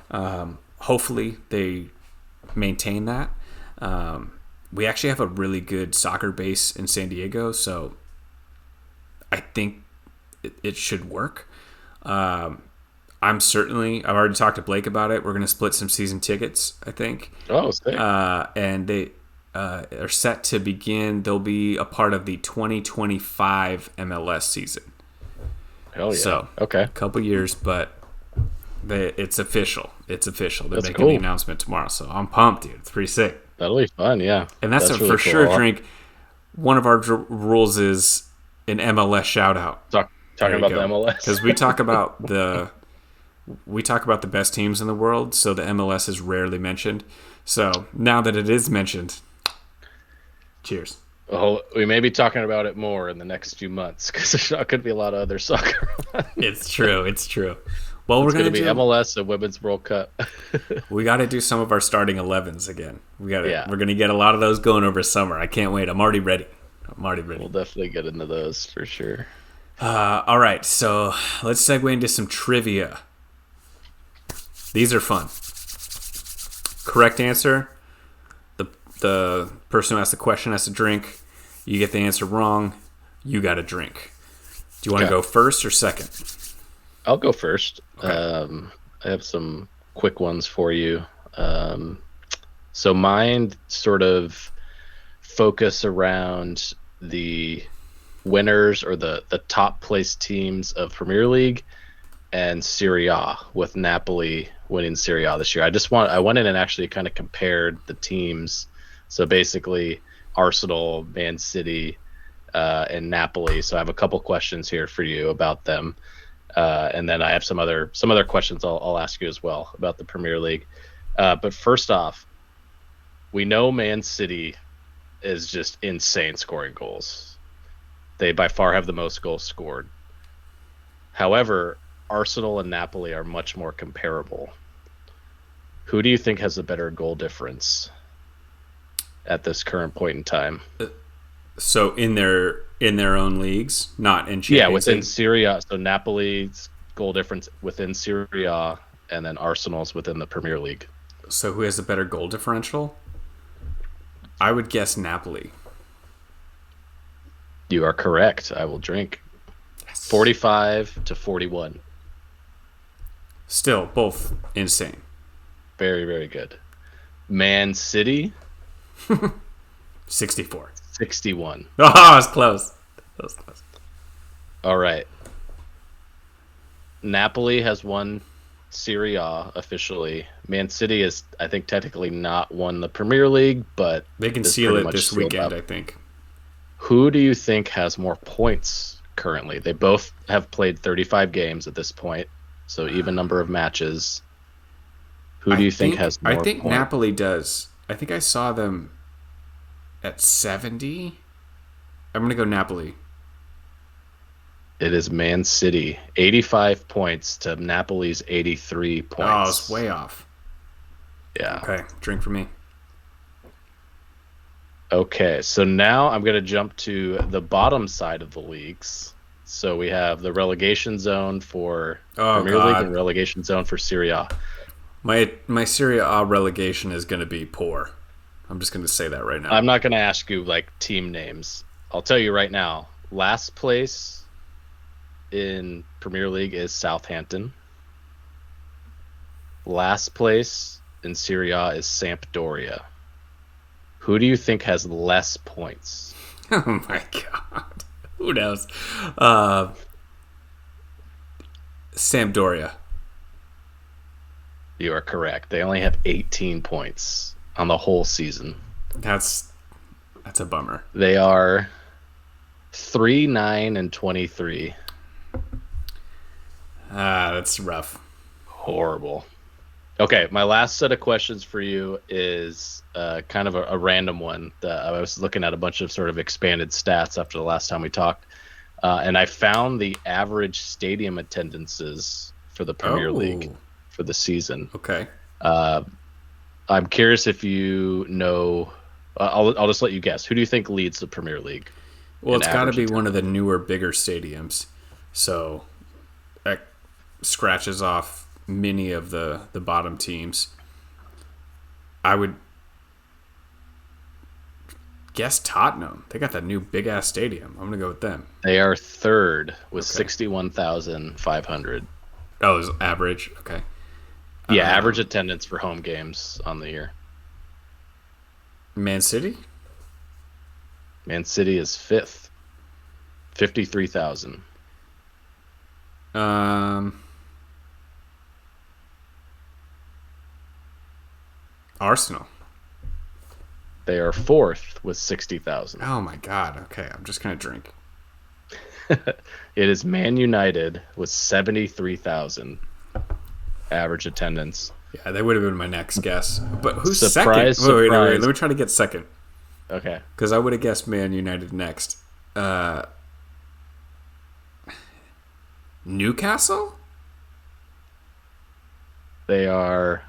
Hopefully, they maintain that. We actually have a really good soccer base in San Diego, so I think it should work. I've already talked to Blake about it. We're going to split some season tickets, I think. Oh, sick. And they are set to begin. They'll be a part of the 2025 MLS season. Hell yeah. So, Okay. a couple years, but it's official. It's official. They're That's making the cool. announcement tomorrow, so I'm pumped, dude. It's pretty sick. That'll be fun. Yeah. And that's a That's for really sure cool. drink. One of our rules is an MLS shout out. Talking There you about the go. MLS. Because we talk about the best teams in the world, so the MLS is rarely mentioned. So now that it is mentioned, cheers. Oh, we may be talking about it more in the next few months because there's not going to be a lot of other soccer. It's true. It's true. Well, we're It's going gonna to be do. MLS and Women's World Cup. We got to do some of our starting 11s again. We got to. Yeah, We're gonna get a lot of those going over summer. I can't wait. I'm already ready. I'm already we'll ready. definitely get into those for sure. All right, so let's segue into some trivia. These are fun. Correct answer. The person who asked the question has to drink. You get the answer wrong, you got to drink. Do you want to Okay. go first or second? I'll go first. Okay. I have some quick ones for you. So mine sort of focus around the winners or the top place teams of Premier League and Serie A, with Napoli winning Serie A this year. I went in and actually kind of compared the teams. So basically Arsenal, Man City, and Napoli. So I have a couple questions here for you about them. And then I have some other questions I'll ask you as well about the Premier League. But first off, we know Man City is just insane scoring goals. They by far have the most goals scored. However, Arsenal and Napoli are much more comparable. Who do you think has a better goal difference at this current point in time? So in their own leagues, not in Champions Yeah, within League. Serie A. So Napoli's goal difference within Serie A, and then Arsenal's within the Premier League. So who has a better goal differential? I would guess Napoli. You are correct. I will drink. Yes. 45 to 41. Still, both insane. Very, very good. Man City, 64. 61. Oh, that was close. That was close. All right. Napoli has won Serie A officially. Man City is, I think, technically not won the Premier League, but They can is seal pretty it much this sealed weekend, up. I think. Who do you think has more points currently? They both have played 35 games at this point, so even number of matches. Who do you think has more I think points? Napoli does. I think I saw them at 70. I'm going to go Napoli. It is Man City. 85 points to Napoli's 83 points. Oh, it's way off. Yeah. Okay, drink for me. Okay, so now I'm going to jump to the bottom side of the leagues. So we have the relegation zone for Premier League and relegation zone for Serie A. My Serie A relegation is going to be poor. I'm just going to say that right now. I'm not going to ask you like team names. I'll tell you right now. Last place in Premier League is Southampton. Last place in Serie A is Sampdoria. Who do you think has less points? Oh my god. Who knows? Sampdoria. You are correct. They only have 18 points on the whole season. That's a bummer. They are 3-9-23. That's rough. Horrible. Okay, my last set of questions for you is kind of a random one. I was looking at a bunch of sort of expanded stats after the last time we talked, and I found the average stadium attendances for the Premier League for the season. Okay. I'm curious if you know. I'll just let you guess. Who do you think leads the Premier League? Well, it's got to be one of the newer, bigger stadiums. So that scratches off many of the bottom teams. I would guess Tottenham. They got that new big-ass stadium. I'm going to go with them. They are third with 61,500. Oh, it's average? Okay. Yeah, average attendance for home games on the year. Man City? Man City is fifth. 53,000. Arsenal. They are fourth with 60,000. Oh my god. Okay, I'm just going to drink. It is Man United with 73,000 average attendance. Yeah, that would have been my next guess. But who's Surprise, second? Wait, surprise. let me try to get second. Okay. Because I would have guessed Man United next. Newcastle? They are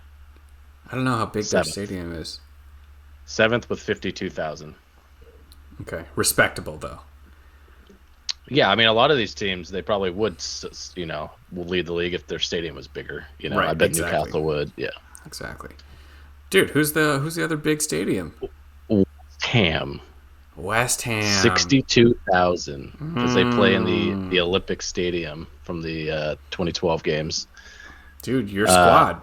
I don't know how big Seventh. their stadium is. seventh with 52,000. Okay, respectable though. Yeah, I mean, a lot of these teams, they probably would, will lead the league if their stadium was bigger. Right, I bet exactly. Newcastle would. Yeah. Exactly. Dude, who's the other big stadium? Ham. West Ham. 62,000 because they play in the Olympic Stadium from the 2012 games. Dude, your squad.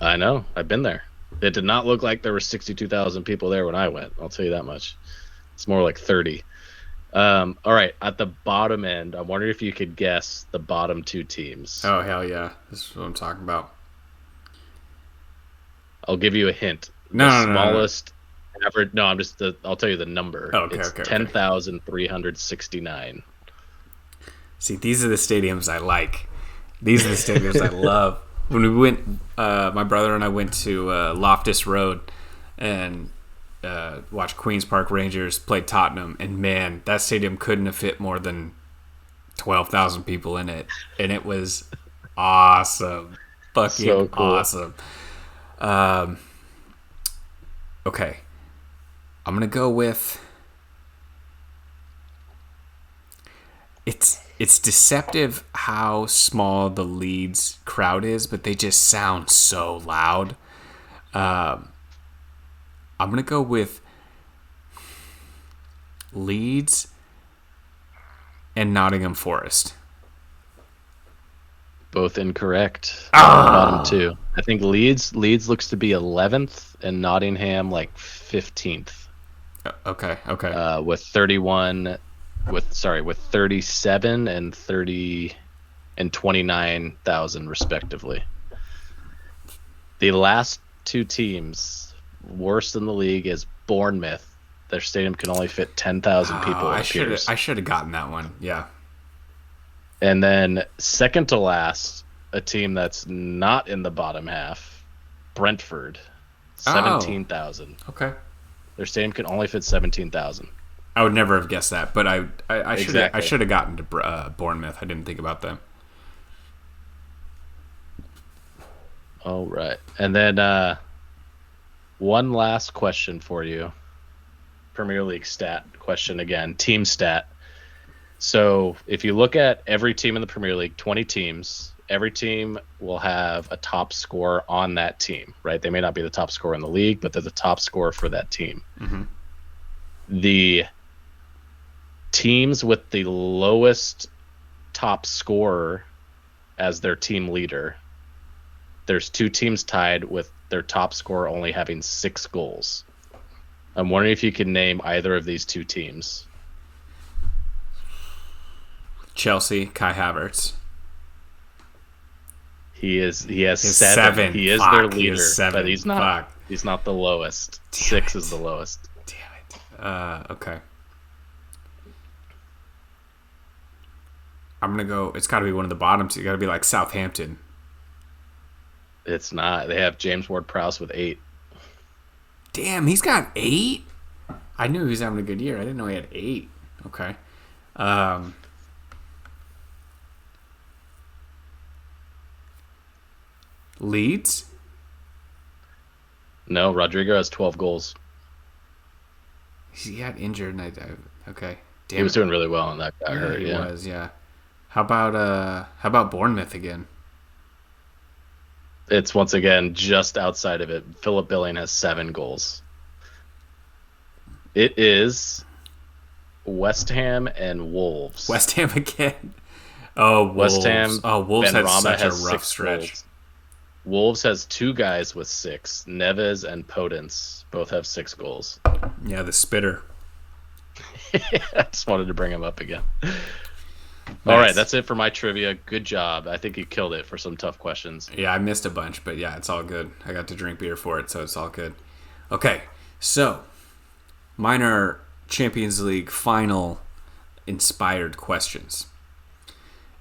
I know. I've been there. It did not look like there were 62,000 people there when I went. I'll tell you that much. It's more like 30. All right. At the bottom end, I'm wondering if you could guess the bottom two teams. Oh, hell yeah. This is what I'm talking about. I'll give you a hint. No. Smallest average. No, I'll tell you the number. Okay, it's okay. 10,369. See, these are the stadiums I like. These are the stadiums I love. When we went, my brother and I went to Loftus Road and watched Queens Park Rangers play Tottenham, and man, that stadium couldn't have fit more than 12,000 people in it, and it was awesome, fucking So cool. awesome. Okay, I'm gonna go with it's deceptive how small the Leeds crowd is, but they just sound so loud. I'm gonna go with Leeds and Nottingham Forest. Both incorrect. Bottom two. I think Leeds looks to be 11th and Nottingham like 15th. Okay. With 31 with 37 and 30 and 29,000 respectively. The last two teams worst in the league is Bournemouth. Their stadium can only fit 10,000 people. I should have gotten that one. Yeah. And then second to last, a team that's not in the bottom half, Brentford, 17,000. Okay. Their stadium can only fit 17,000. I would never have guessed that, but I Exactly. should have gotten to Bournemouth. I didn't think about them. All right. And then one last question for you. Premier League stat question again, team stat. So if you look at every team in the Premier League, 20 teams, every team will have a top scorer on that team, right? They may not be the top scorer in the league, but they're the top scorer for that team. Mm-hmm. The teams with the lowest top scorer as their team leader, there's two teams tied with their top scorer only having 6 goals. I'm wondering if you can name either of these two teams. Chelsea, Kai Havertz. He has 7. 7. He is Fuck, their he leader, is 7. but he's not. Fuck. He's not the lowest. Damn 6 it. is the lowest. Damn it. Okay. I'm gonna go. It's got to be one of the bottoms. It's got to be like Southampton. It's not. They have James Ward-Prowse with 8. Damn, he's got 8. I knew he was having a good year. I didn't know he had 8. Okay. Leeds. No, Rodrigo has 12 goals. He got injured, and okay. Damn, He was doing really well, and that got hurt. He Yeah. was. Yeah. How about Bournemouth again? It's once again just outside of it. Philip Billing has 7 goals. It is West Ham and Wolves. West Ham again. Oh, Wolves. West Ham. Oh, Wolves had Benrahma such a has rough 6 stretch. goals. Wolves has 2 guys with 6. Neves and Podence both have 6 goals. Yeah, the spitter. I just wanted to bring him up again. Nice. All right, that's it for my trivia. Good job. I think you killed it for some tough questions. Yeah, I missed a bunch, but yeah, it's all good. I got to drink beer for it, so it's all good. Okay, so mine are Champions League final inspired questions.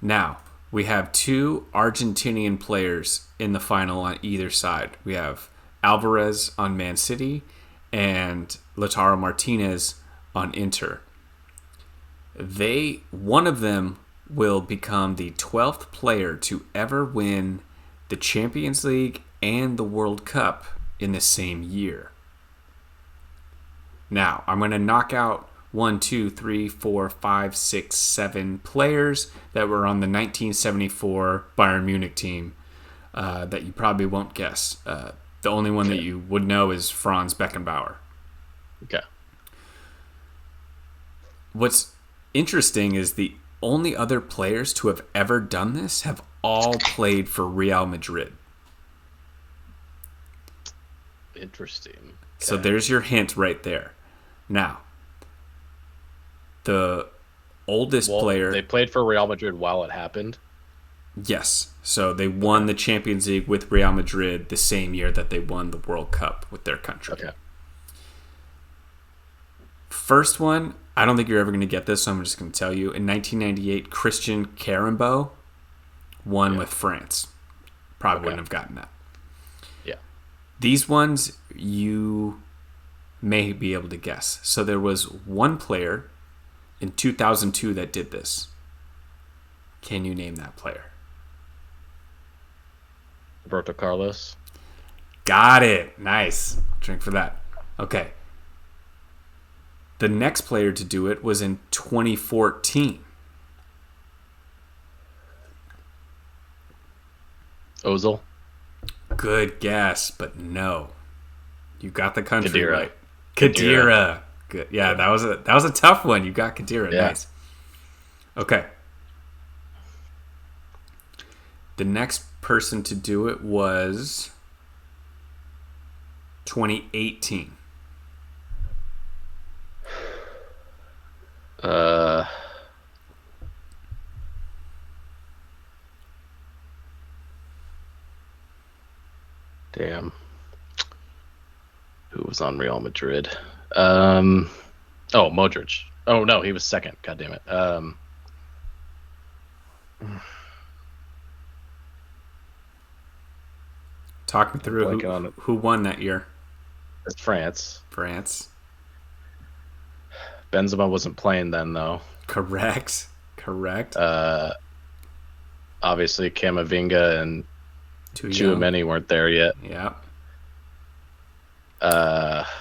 Now, we have 2 Argentinian players in the final on either side. We have Alvarez on Man City and Lautaro Martinez on Inter. One of them will become the 12th player to ever win the Champions League and the World Cup in the same year. Now, I'm going to knock out 1, 2, 3, 4, 5, 6, 7 players that were on the 1974 Bayern Munich team that you probably won't guess. The only one that you would know is Franz Beckenbauer. Okay. What's interesting is the only other players to have ever done this have all played for Real Madrid. Interesting. Okay. So there's your hint right there. Now, the oldest player... They played for Real Madrid while it happened? Yes. So they won the Champions League with Real Madrid the same year that they won the World Cup with their country. Okay. First one, I don't think you're ever going to get this, so I'm just going to tell you. In 1998, Christian Carambeau won with France. Probably wouldn't have gotten that. Yeah. These ones you may be able to guess. So there was one player in 2002 that did this. Can you name that player? Roberto Carlos. Got it. Nice. Drink for that. Okay. The next player to do it was in 2014. Ozil. Good guess, but no. You got the country Khedira. right. Khedira. Good. Yeah, that was a tough one. You got Khedira. Yeah. Nice. Okay. The next person to do it was 2018. Damn. Who was on Real Madrid? Oh, Modric. Oh no, he was second. God damn it. Talk me through Blanking on it. who won that year. It's France. France. Benzema wasn't playing then though. Correct. Obviously Camavinga and Too young. Tchouaméni weren't there yet. Yeah.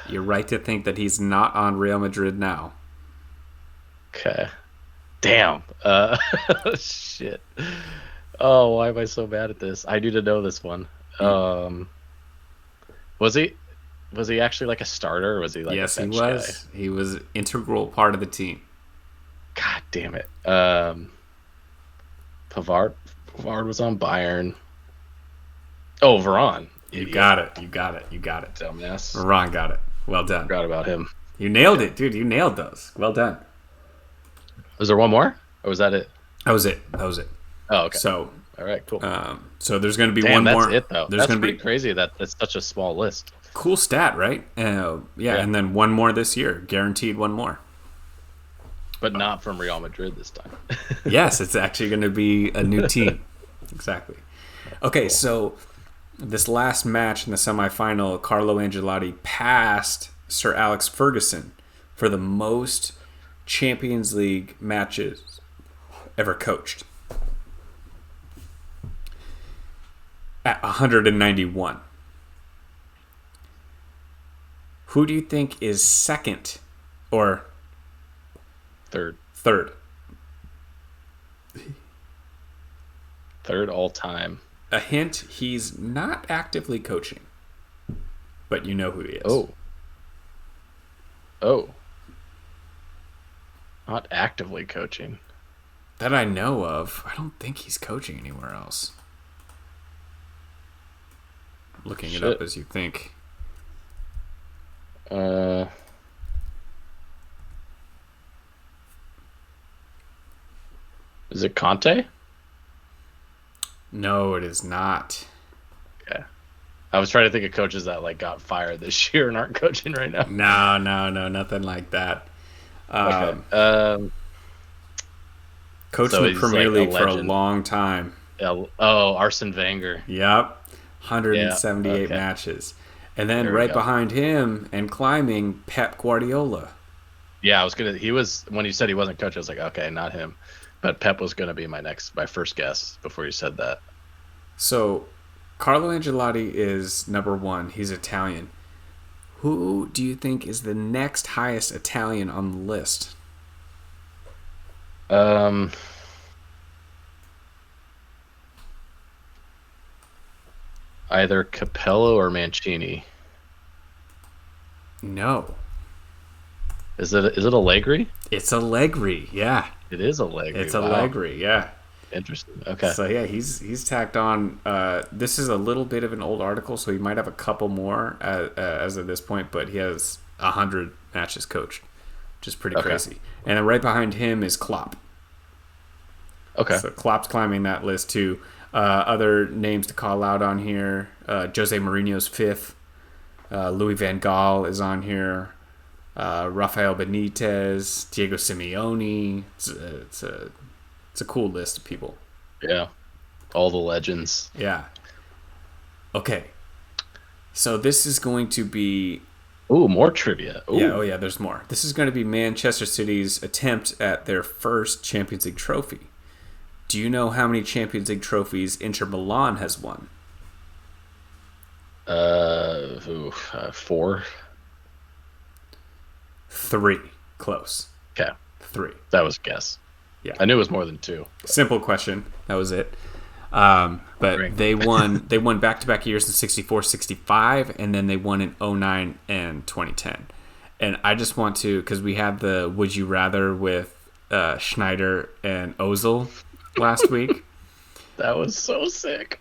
You're right to think that he's not on Real Madrid now. Okay. Damn. Shit. Oh, why am I so bad at this? I need to know this one. Was he actually like a starter, or was he like Yes, a he bench was. guy? He was an integral part of the team. God damn it. Pavard was on Bayern. Oh, Varane. You Idiot. got it. Dumbass. Varane got it. Well done. Forgot about him. You nailed it, dude. You nailed those. Well done. Was there one more? Or was that it? That was it. Oh, okay. So, All right, cool. so there's going to be Damn, one more. that's it though. There's That's going to pretty be crazy that that's such a small list. cool stat, right? Yeah, and then one more this year, guaranteed one more. But not from Real Madrid this time. Yes, it's actually going to be a new team. Exactly. Okay, so this last match in the semifinal, Carlo Ancelotti passed Sir Alex Ferguson for the most Champions League matches ever coached at 191. Who do you think is second or Third all time. A hint, he's not actively coaching, but you know who he is. Oh. Not actively coaching. That I know of. I don't think he's coaching anywhere else. Looking it up as you think. Is it Conte? No, it is not. Okay. I was trying to think of coaches that like got fired this year and aren't coaching right now. No, nothing like that. Okay. Coached So in the he's Premier like a League for a legend. long time. Arsene Wenger. Yep. 178 Yeah, okay. matches. And then There we right go. behind him and climbing, Pep Guardiola. Yeah, he was when you said he wasn't coach, I was like, okay, not him. But Pep was gonna be my first guess before you said that. So, Carlo Ancelotti is number one. He's Italian. Who do you think is the next highest Italian on the list? Either Capello or Mancini. No. Is it Allegri? It's Allegri, yeah. It is Allegri. It's Wow. Allegri, yeah. Interesting. Okay. So yeah, he's tacked on. This is a little bit of an old article, so he might have a couple more as of this point, but he has 100 matches coached, which is pretty crazy. And then right behind him is Klopp. Okay. So Klopp's climbing that list too. Other names to call out on here: Jose Mourinho's fifth. Louis van Gaal is on here. Rafael Benitez, Diego Simeone. It's a cool list of people. Yeah. All the legends. Yeah. Okay. So this is going to be Ooh, more trivia. yeah, Ooh. oh yeah, there's more. This is going to be Manchester City's attempt at their first Champions League trophy. Do you know how many Champions League trophies Inter Milan has won? 4. 3. Close. Okay, 3. that was a guess. Yeah. I knew it was more than 2. Simple question. That was it. But Drink. they won back-to-back years in 64, 65, and then they won in 09 and 2010. And I just want to, because we had the Would You Rather with Schneider and Ozil last week. That was so sick.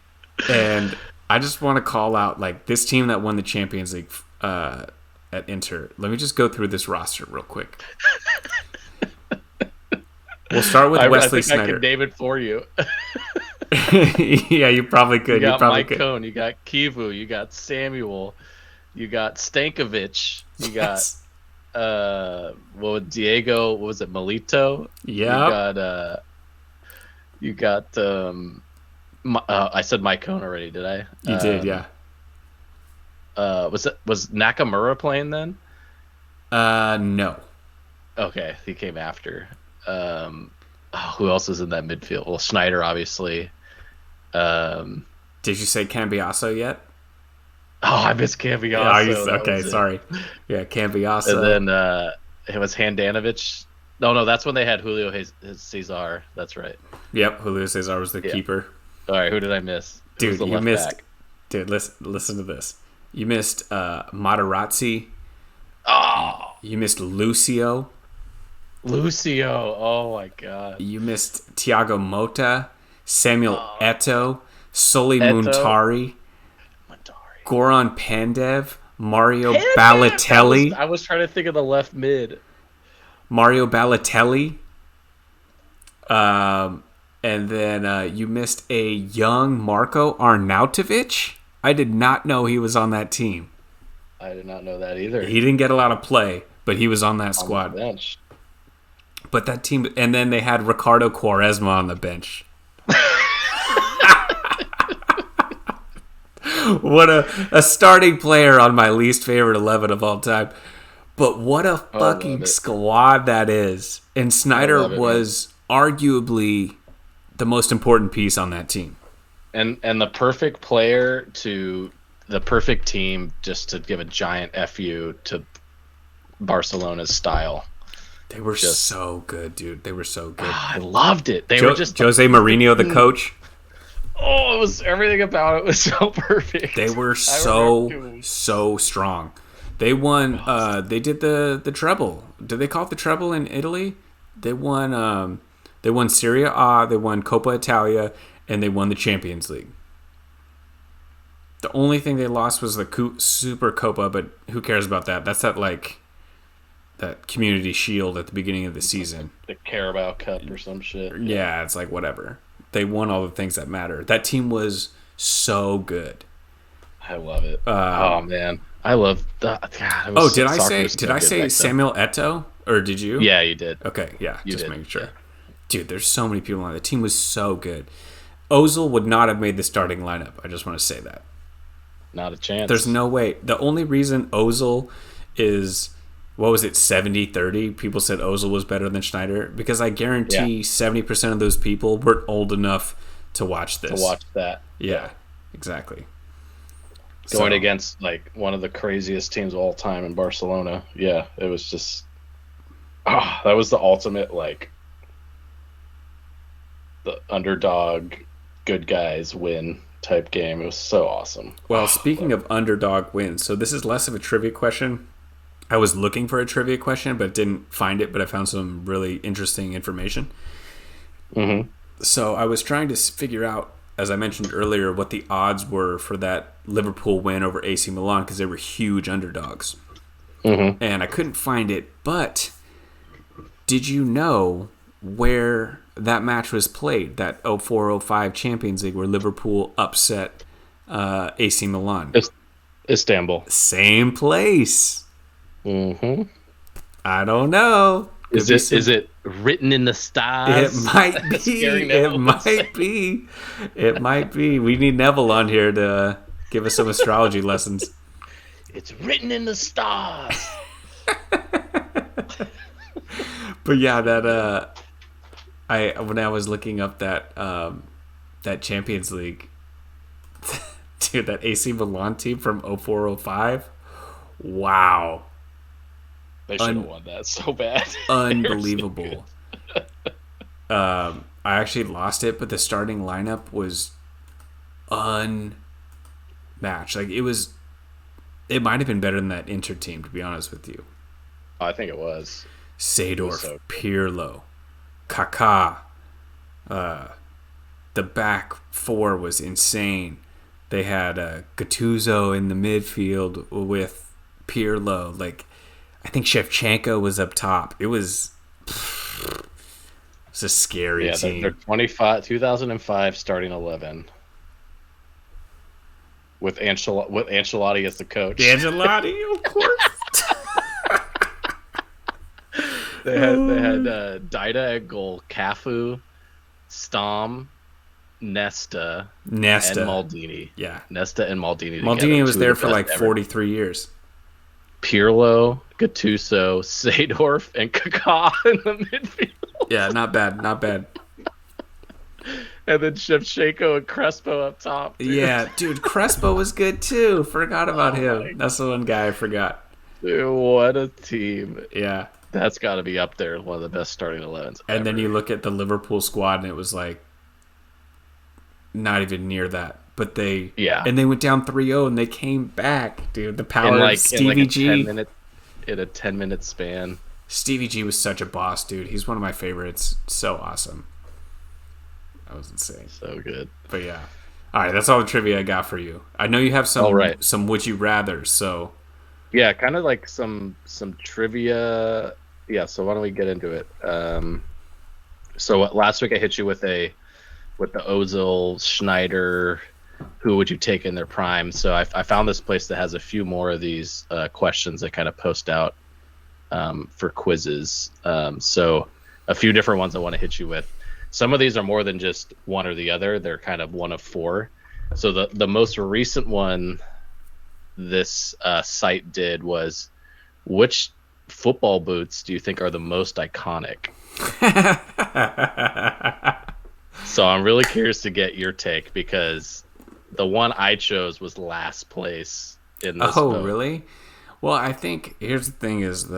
And I just want to call out, like, this team that won the Champions League at Inter. Let me just go through this roster real quick. We'll start with Wesley I think Sneijder. I can name it for you. Yeah, you probably could. You got probably Mike could. Cohn, you got Kivu, you got Samuel, you got Stankovic, you Yes. got Diego, what was it, Melito? Yeah. You got I said Mike Cohn already, did I? You did, yeah. Was Nakamura playing then? No. Okay, he came after. Who else is in that midfield? Well, Schneider, obviously. Did you say Cambiasso yet? I missed Cambiaso. Okay, sorry. Yeah, Cambiaso. And then it was Handanovic. No, that's when they had Julio Cesar. That's right. Yep, Julio Cesar was the keeper. All right, who did I miss? Who was Dude, the you left missed. back? Dude, listen to this. You missed Materazzi. Oh, You missed Lucio. Lucio. Oh my God. You missed Thiago Motta, Samuel Eto'o, Soli Eto'o. Muntari, Montari. Goran Pandev, Mario Pandev! Balotelli. I was trying to think of the left mid. Mario Balotelli. And then you missed a young Marko Arnautovic. I did not know he was on that team. I did not know that either. He didn't get a lot of play, but he was on that On the squad. bench. But that team, and then they had Ricardo Quaresma on the bench. What a starting player on my least favorite 11 of all time. But what a fucking squad that is. And Snyder was arguably the most important piece on that team. And the perfect player to the perfect team just to give a giant FU to Barcelona's style. They were so good, dude. They were so good. I loved it. They were just Jose Mourinho, the coach. Oh, it was everything about it was so perfect. They were so strong. They won. They did the treble. Did they call it the treble in Italy? They won. They won Serie A. They won Coppa Italia, and they won the Champions League. The only thing they lost was the Super Coppa, but who cares about that? That's that Community Shield at the beginning of the season. The Carabao Cup or some shit. Yeah, it's like whatever. They won all the things that matter. That team was so good. I love it. Oh man, I love that. God, did I say Samuel Eto'o or did you? Yeah, you did. Okay, yeah, You just did, making sure. yeah. Dude, there's so many people on it. The team was so good. Ozil would not have made the starting lineup. I just want to say that. Not a chance. There's no way. The only reason Ozil is, what was it, 70-30? People said Ozil was better than Schneider. Because I guarantee 70% of those people weren't old enough to watch this. To watch that. Yeah, exactly. Going against like one of the craziest teams of all time in Barcelona. Yeah, it was just that was the ultimate like the underdog good guys win type game. It was so awesome. Well, speaking of underdog wins, so this is less of a trivia question. I was looking for a trivia question, but didn't find it, but I found some really interesting information. Mm-hmm. So I was trying to figure out, as I mentioned earlier, what the odds were for that Liverpool win over AC Milan because they were huge underdogs. Mm-hmm. And I couldn't find it, but did you know where that match was played, that 04-05 Champions League where Liverpool upset AC Milan? Istanbul. Same place. Mm-hmm. I don't know. Is it written in the stars? It might be. It might be. We need Neville on here to give us some astrology lessons. It's written in the stars. But yeah, that I when I was looking up that Champions League, dude, that AC Milan team from 0405, wow, They should have won that so bad. They're so good. unbelievable. I actually lost it, but the starting lineup was unmatched. Like it might have been better than that Inter team, to be honest with you. I think it was. It was Seedorf, so Pirlo, Kaká. The back four was insane. They had Gattuso in the midfield with Pirlo. Like, I think Shevchenko was up top. It's a scary yeah, they're team. 2005 starting 11 with Ancelotti as the coach. Angelotti, of course. They had Dida at goal, Cafu, Stom, Nesta, and Maldini. Yeah. Nesta and Maldini together. Maldini was Two of there the for best like ever. 43 years. Pirlo, Gattuso, Seedorf, and Kaká in the midfield. Yeah, not bad. Not bad. And then Shevchenko and Crespo up top. Dude. Yeah, dude, Crespo was good too. Forgot about him. That's the one guy I forgot. Dude, what a team. Yeah. That's got to be up there. One of the best starting 11s And ever. then you look at the Liverpool squad and it was like not even near that. But they went down 3-0 and they came back, dude. The power of Stevie G. in a 10-minute span. Stevie G was such a boss, dude. He's one of my favorites. So awesome. That was insane. So good. But yeah. All right, that's all the trivia I got for you. I know you have some would you rather, so yeah, kind of like some trivia. Yeah, so why don't we get into it? So last week I hit you with the Ozil, Schneider, who would you take in their prime? So I found this place that has a few more of these questions that kind of post out for quizzes. So a few different ones I want to hit you with. Some of these are more than just one or the other. They're kind of one of four. So the most recent one this site did was, which football boots do you think are the most iconic? So I'm really curious to get your take because the one I chose was last place in this vote. Really? Well, I think here's the thing is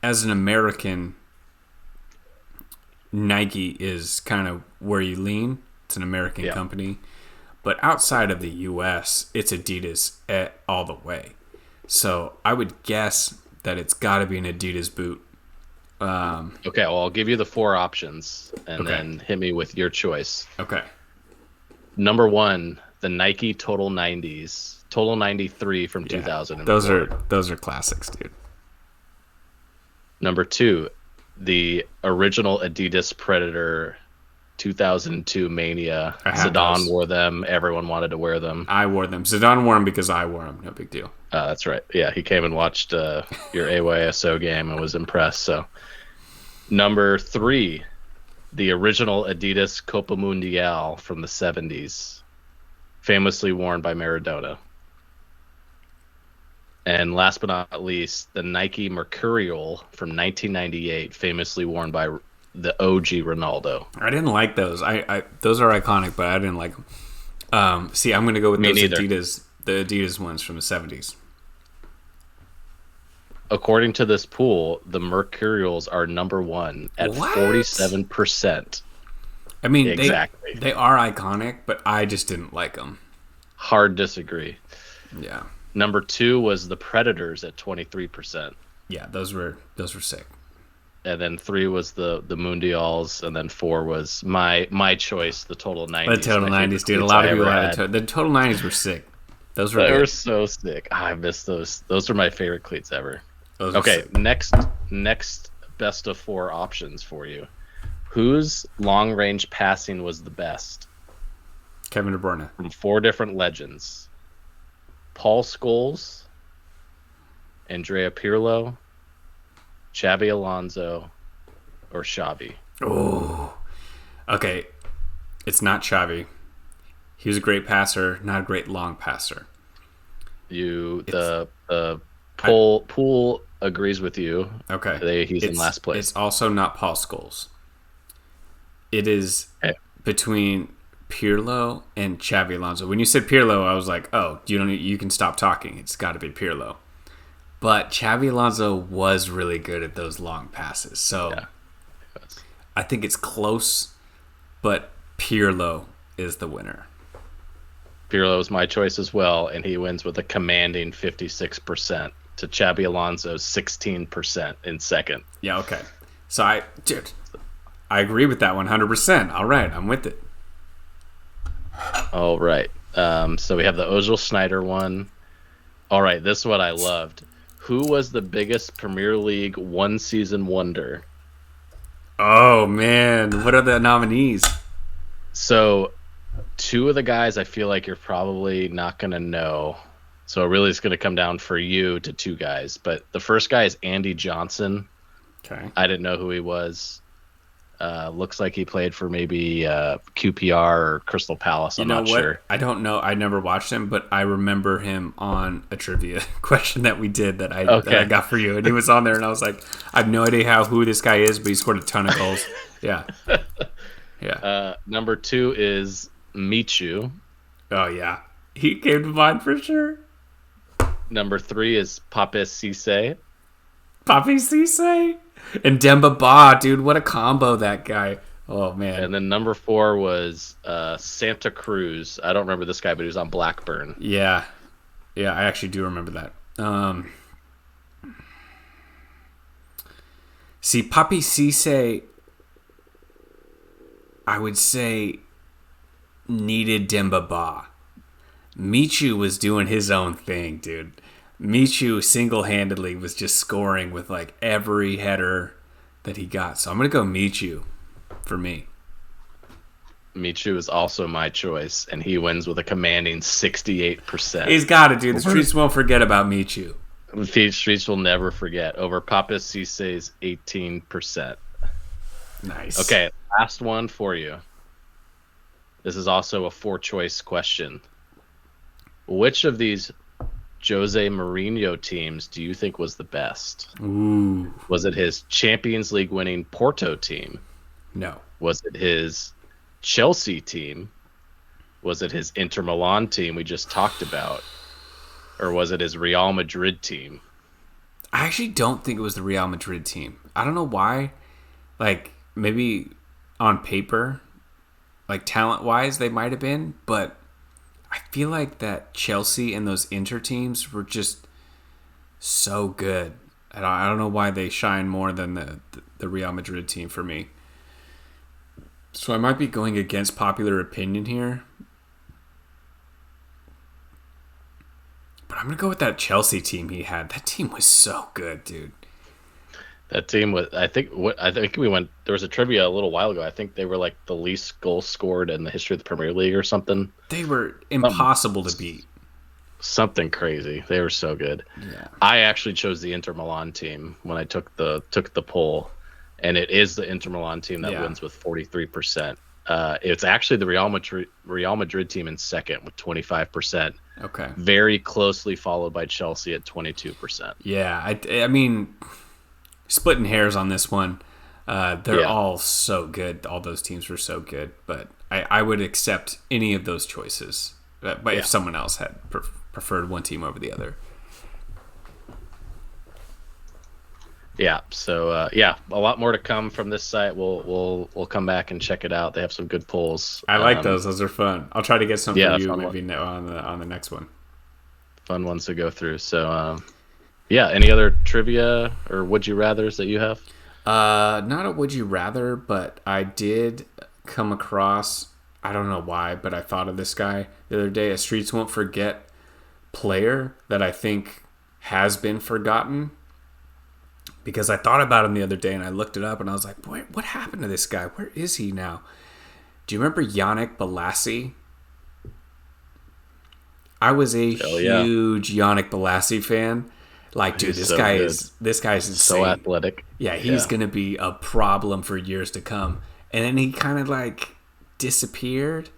as an American, Nike is kind of where you lean. It's an American company. But outside of the U.S., it's Adidas all the way. So I would guess that it's got to be an Adidas boot. Okay, well, I'll give you the four options and then hit me with your choice. Okay. Number one, the Nike Total 90s. Total 93 from 2000. Those are classics, dude. Number two, the original Adidas Predator 2002 Mania. Zidane wore them. Everyone wanted to wear them. I wore them. Zidane wore them because I wore them. No big deal. That's right. Yeah, he came and watched your AYSO game and was impressed. So, number three, the original Adidas Copa Mundial from the 70s, famously worn by Maradona. And last but not least, the Nike Mercurial from 1998, famously worn by the OG Ronaldo. I didn't like those. I those are iconic, but I didn't like them. See, I'm going to go with those Adidas, the Adidas ones from the 70s. According to this pool, the Mercurials are number one at 47%. I mean, exactly. They are iconic, but I just didn't like them. Hard disagree. Yeah. Number two was the Predators at 23%. Yeah, those were sick. And then three was the Mundials, and then four was my choice, the Total 90s. The Total 90s, dude. A lot of people had the Total 90s were sick. Those were were so sick. I miss those. Those were my favorite cleats ever. Okay, next best of four options for you. Whose long range passing was the best? Kevin De Bruyne. From four different legends. Paul Scholes, Andrea Pirlo, Xabi Alonso, or Xavi. Oh. Okay. It's not Xavi. He was a great passer, not a great long passer. You It's the I pool agrees with you. okay. He's in last It's place. also not Paul Scholes. It is Okay. between Pirlo and Xavi Alonso. When you said Pirlo, I was like, oh, you can stop talking. It's got to be Pirlo. But Xavi Alonso was really good at those long passes. So Yeah. Yes. I think it's close, but Pirlo is the winner. Pirlo is my choice as well, and he wins with a commanding 56% to Xabi Alonso's 16% in second. Yeah, okay. So dude, I agree with that 100%. All right, I'm with it. All right. So we have the Ozil Snyder one. All right, this is what I loved. Who was the biggest Premier League one season wonder? Oh man, what are the nominees? So two of the guys I feel like you're probably not going to know. So really it's going to come down for you to two guys. But the first guy is Andy Johnson. Okay. I didn't know who he was. Looks like he played for maybe QPR or Crystal Palace. You I'm know not what? sure. I don't know. I never watched him, but I remember him on a trivia question that we did that I Okay. got for you, and he was on there, and I was like, I have no idea who this guy is, but he scored a ton of goals. Yeah, yeah. Number two is Michu. Oh yeah, he came to mind for sure. Number three is Pape Cisse. Papi Cisse and Demba Ba, dude, what a combo that guy. Oh man. And then number four was Santa Cruz. I don't remember this guy, but he was on Blackburn. Yeah, yeah, I actually do remember that. See, Papi Cisse, I would say needed Demba Ba. Michu was doing his own thing, dude. Michu single-handedly was just scoring with like every header that he got. So I'm gonna go Michu for me. Michu is also my choice, and he wins with a commanding 68%. He's got it, dude. The streets won't forget about Michu. The streets will never forget. Over Pape Cisse's 18%. Nice. Okay, last one for you. This is also a four-choice question. Which of these Jose Mourinho teams do you think was the best? Ooh. Was it his Champions League winning Porto team? No. Was it his Chelsea team? Was it his Inter Milan team we just talked about? Or was it his Real Madrid team? I actually don't think it was the Real Madrid team. I don't know why. Like, maybe on paper, like talent-wise, they might have been, but I feel like that Chelsea and those Inter teams were just so good. I don't know why they shine more than the Real Madrid team for me. So I might be going against popular opinion here. But I'm going to go with that Chelsea team he had. That team was so good, dude. That team was, I think we went, there was a trivia a little while ago. I think they were like the least goals scored in the history of the Premier League or something. They were impossible to beat. Something crazy. They were so good. Yeah. I actually chose the Inter Milan team when I took the poll, and it is the Inter Milan team that wins with 43%. It's actually the Real Madrid team in second with 25%. Okay. Very closely followed by Chelsea at 22%. Yeah, I mean, splitting hairs on this one. They're all so good. All those teams were so good, but I would accept any of those choices. But if someone else had preferred one team over the other. Yeah. So a lot more to come from this site. We'll come back and check it out. They have some good polls. I like those. Those are fun. I'll try to get some for you maybe on the next one. Fun ones to go through. So any other trivia or would you rather's that you have? Not a would you rather, but I did come across, I don't know why, but I thought of this guy the other day, a Streets Won't Forget player that I think has been forgotten. Because I thought about him the other day and I looked it up and I was like, boy, what happened to this guy? Where is he now? Do you remember Yannick Bolasie? I was a huge Yannick Bolasie fan. Like, dude, this guy is insane. So athletic. Yeah, he's gonna be a problem for years to come. And then he kind of like disappeared.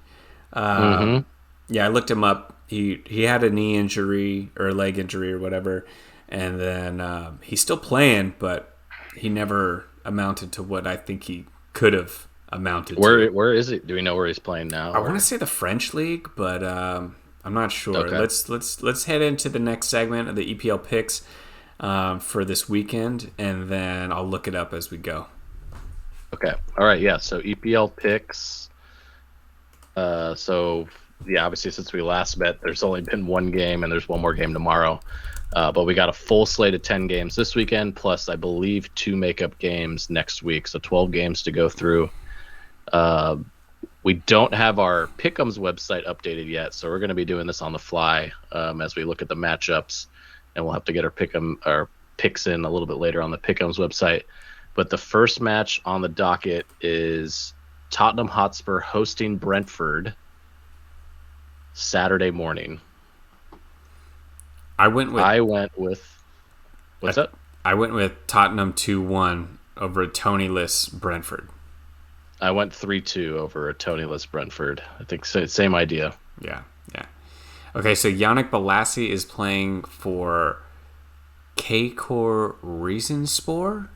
Yeah, I looked him up. he had a knee injury or a leg injury or whatever, and then he's still playing, but he never amounted to what I think he could have amounted to. Where is it? Do we know where he's playing now? I want to say the French league, but I'm not sure. Okay. Let's head into the next segment of the EPL picks for this weekend, and then I'll look it up as we go. Okay. All right. Yeah. So EPL picks. So yeah, obviously since we last met, there's only been one game, and there's one more game tomorrow. But we got a full slate of 10 games this weekend, plus I believe 2 makeup games next week, so 12 games to go through. We don't have our Pick'ems website updated yet, so we're going to be doing this on the fly as we look at the matchups, and we'll have to get our picks in a little bit later on the Pick'ems website. But the first match on the docket is Tottenham Hotspur hosting Brentford Saturday morning. I went with what's that? I went with Tottenham 2-1 over a Toney-less Brentford. I went 3-2 over a Toney-less Brentford. I think same idea. Yeah. Okay, so Yannick Bolasie is playing for K-Core Rizenspor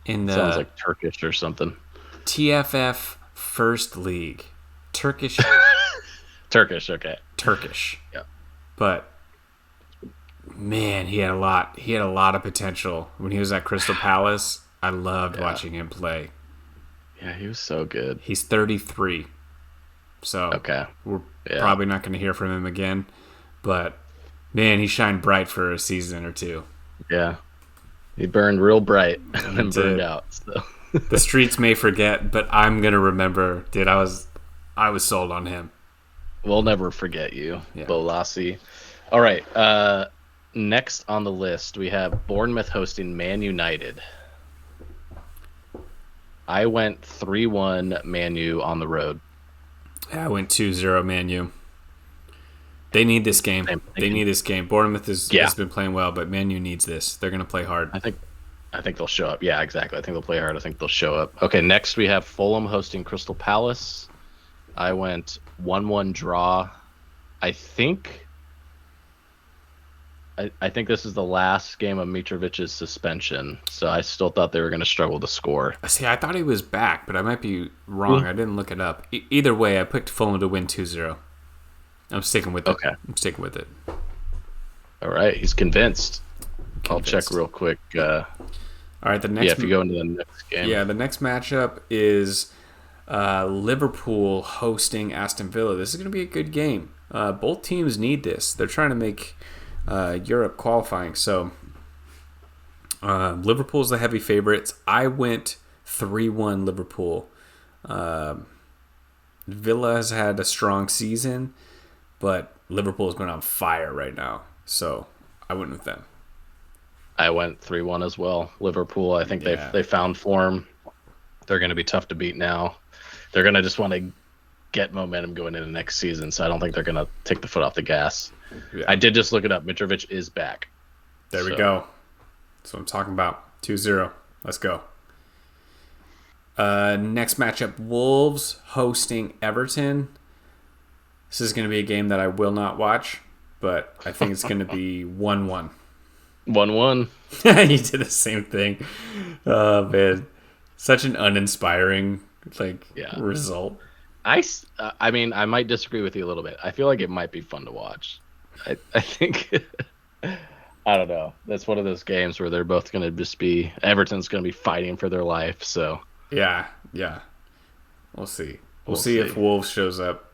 in the Sounds like Turkish or something. TFF First League. Turkish. Okay. Turkish. Yeah. But man, he had a lot of potential when he was at Crystal Palace. I loved watching him play. Yeah, he was so good. He's 33. So we're probably not going to hear from him again. But man, he shined bright for a season or two. Yeah. He burned real bright and then burned out. So. The streets may forget, but I'm going to remember. Dude, I was sold on him. We'll never forget you, Bolasie. All right. Next on the list, we have Bournemouth hosting Man United. I went 3-1 Man U on the road. Yeah, I went 2-0 Man U. They need this game. Bournemouth has been playing well, but Man U needs this. They're going to play hard. I think they'll show up. Yeah, exactly. I think they'll play hard. I think they'll show up. Okay, next we have Fulham hosting Crystal Palace. I went 1-1 draw. I think this is the last game of Mitrovic's suspension, so I still thought they were going to struggle to score. See, I thought he was back, but I might be wrong. I didn't look it up. Either way, I picked Fulham to win 2-0. I'm sticking with it. Okay. I'm sticking with it. All right, he's convinced. I'll check real quick. All right, the next. Yeah, if you go into the next game. Yeah, the next matchup is Liverpool hosting Aston Villa. This is going to be a good game. Both teams need this. They're trying to make Europe qualifying. So Liverpool's the heavy favorites. I went 3-1 Liverpool. Villa has had a strong season, but Liverpool's been on fire right now. So I went with them. I went 3-1 as well. Liverpool, I think they found form. They're going to be tough to beat now. They're going to just want to get momentum going into next season, so I don't think they're going to take the foot off the gas. Yeah. I did just look it up. Mitrovic is back. There we go. That's what I'm talking about. 2-0. Let's go. Next matchup, Wolves hosting Everton. This is going to be a game that I will not watch, but I think it's going to be 1-1. 1-1. You did the same thing. Oh, man. Such an uninspiring result. I mean, I might disagree with you a little bit. I feel like it might be fun to watch. I think I don't know. That's one of those games where they're both going to just be Everton's going to be fighting for their life. So yeah. We'll see. We'll see if Wolves shows up.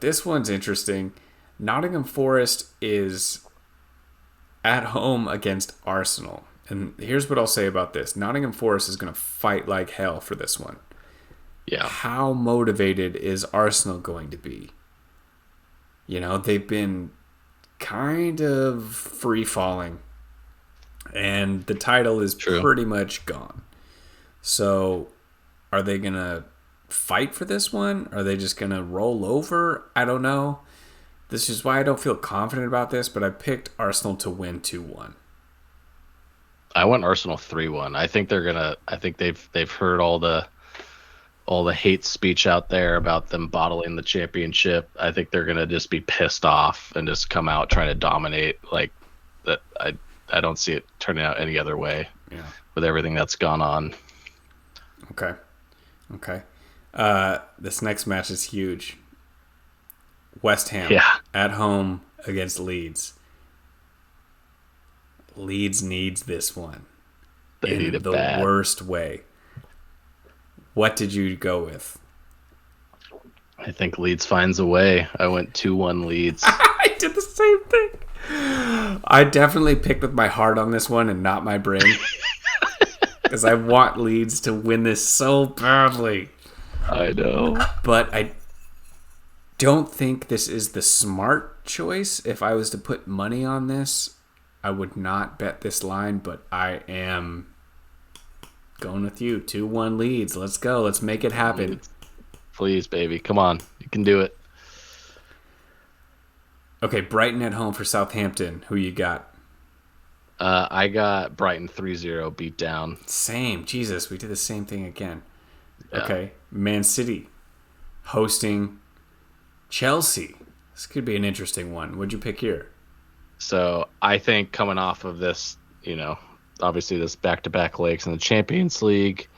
This one's interesting. Nottingham Forest is at home against Arsenal. And here's what I'll say about this. Nottingham Forest is going to fight like hell for this one. Yeah. How motivated is Arsenal going to be? You know, they've been kind of free-falling. And the title is pretty much gone. So, are they going to fight for this one? Are they just going to roll over? I don't know. This is why I don't feel confident about this, but I picked Arsenal to win 2-1. I went Arsenal 3-1. I think they're gonna. I think they've heard all the all the hate speech out there about them bottling the championship. I think they're gonna just be pissed off and just come out trying to dominate. Like that, I don't see it turning out any other way Yeah. with everything that's gone on. Okay. Okay. This next match is huge. West Ham Yeah, at home against Leeds. Leeds needs this one they need in it the bad. worst way. What did you go with? I think Leeds finds a way. I went 2-1 Leeds. I did the same thing. I definitely picked with my heart on this one and not my brain. Because I want Leeds to win this so badly. I know. But I don't think this is the smart choice. If I was to put money on this, I would not bet this line, but I am going with you. 2-1 Leeds. Let's go. Let's make it happen. Please, baby. Come on. You can do it. Okay, Brighton at home for Southampton. Who you got? I got Brighton 3-0 beat down. Same. Jesus, we did the same thing again. Yeah. Okay, Man City hosting Chelsea. This could be an interesting one. What'd you pick here? So I think coming off of this, obviously this back-to-back legs in the Champions League,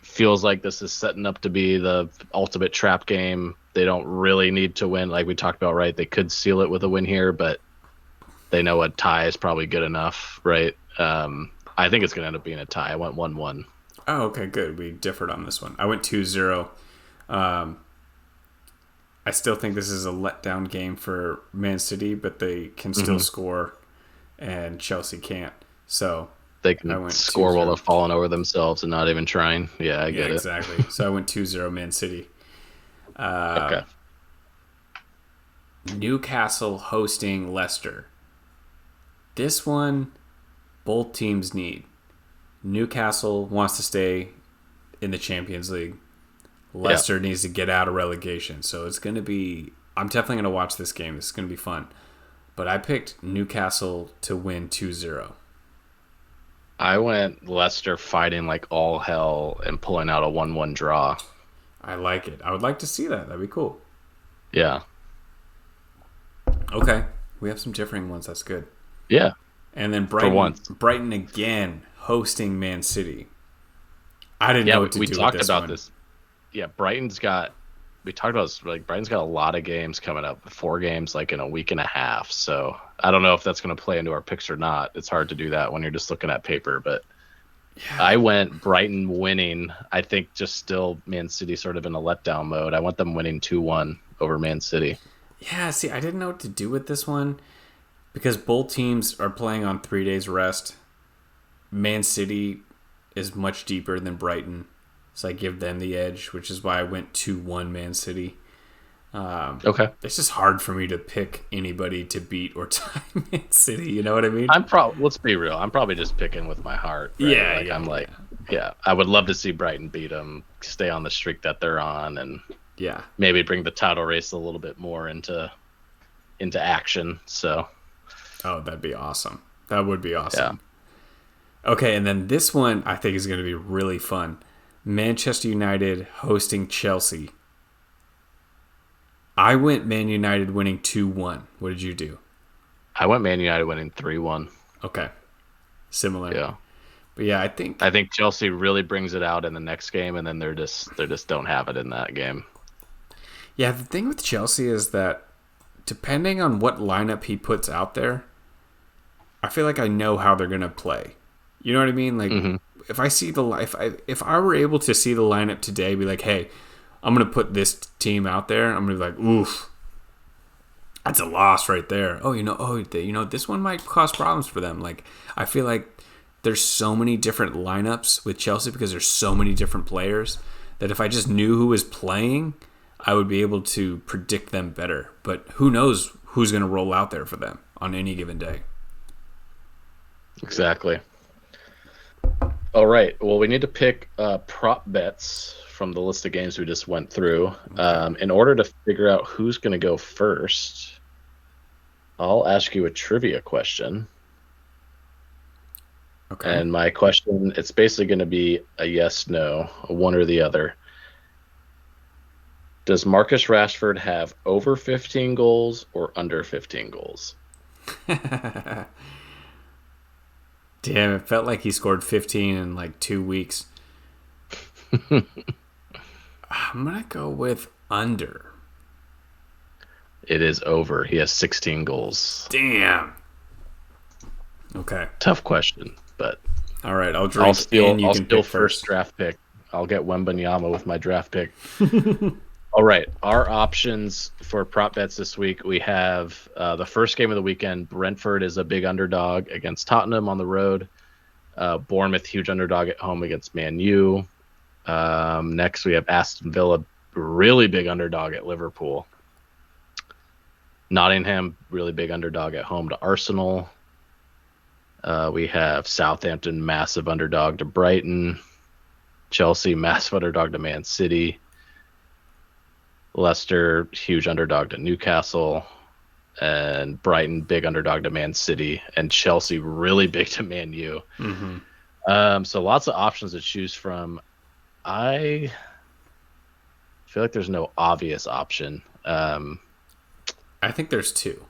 feels like this is setting up to be the ultimate trap game. They don't really need to win, like we talked about, right? They could seal it with a win here, but they know a tie is probably good enough, right? I think it's going to end up being a tie. I went 1-1. Oh, okay, good. We differed on this one. I went 2-0. I still think this is a letdown game for Man City, but they can still score, and Chelsea can't. So They I can went score 2-0. while they're falling over themselves and not even trying. Yeah, I get exactly. So I went 2-0 Man City. it. Okay. Newcastle hosting Leicester. This one, both teams need. Newcastle wants to stay in the Champions League. Leicester needs to get out of relegation. So it's going to be... I'm definitely going to watch this game. This is going to be fun. But I picked Newcastle to win 2-0. I went Leicester fighting like all hell and pulling out a 1-1 draw. I like it. I would like to see that. That'd be cool. Yeah. Okay. We have some differing ones. That's good. Yeah. And then For once. Brighton again hosting Man City. I didn't know what to we do talked with this about one. this. Yeah, we talked about this, like Brighton's got a lot of games coming up, 4 games like in a week and a half. So I don't know if that's going to play into our picks or not. It's hard to do that when you're just looking at paper, but I went Brighton winning. I think just still Man City sort of in a letdown mode. I want them winning 2-1 over Man City. Yeah, see, I didn't know what to do with this one because both teams are playing on 3 days rest. Man City is much deeper than Brighton, so I give them the edge, which is why I went 2-1 Man City. Okay. It's just hard for me to pick anybody to beat or tie Man City. You know what I mean? Let's be real. I'm probably just picking with my heart. Right? I would love to see Brighton beat them, stay on the streak that they're on, and maybe bring the title race a little bit more into action. So, oh, that'd be awesome. That would be awesome. Yeah. Okay, and then this one I think is going to be really fun. Manchester United hosting Chelsea. I went Man United winning 2-1. What did you do? I went Man United winning 3-1. Okay. Similar. Yeah. But yeah, I think Chelsea really brings it out in the next game, and then they just don't have it in that game. Yeah, the thing with Chelsea is that depending on what lineup he puts out there, I feel like I know how they're gonna play. You know what I mean? Like if I see if I were able to see the lineup today, be like, hey, I'm gonna put this team out there. I'm gonna be like, oof, that's a loss right there. This one might cause problems for them. Like I feel like there's so many different lineups with Chelsea because there's so many different players that if I just knew who was playing, I would be able to predict them better. But who knows who's gonna roll out there for them on any given day. Exactly. All right. Well, we need to pick prop bets from the list of games we just went through. In order to figure out who's going to go first, I'll ask you a trivia question. Okay. And my question, it's basically going to be a yes, no, a one or the other. Does Marcus Rashford have over 15 goals or under 15 goals? Damn, it felt like he scored 15 in like 2 weeks. I'm going to go with under. It is over. He has 16 goals. Damn. Okay. Tough question, but all right, I'll drink and you I'll can steal pick first first. draft pick. I'll get Wembanyama with my draft pick. All right, our options for prop bets this week, we have the first game of the weekend. Brentford is a big underdog against Tottenham on the road. Bournemouth, huge underdog at home against Man U. Next, we have Aston Villa, really big underdog at Liverpool. Nottingham, really big underdog at home to Arsenal. We have Southampton, massive underdog to Brighton. Chelsea, massive underdog to Man City. Leicester, huge underdog to Newcastle. And Brighton, big underdog to Man City. And Chelsea, really big to Man U. Mm-hmm. So lots of options to choose from. I feel like there's no obvious option. I think there's two.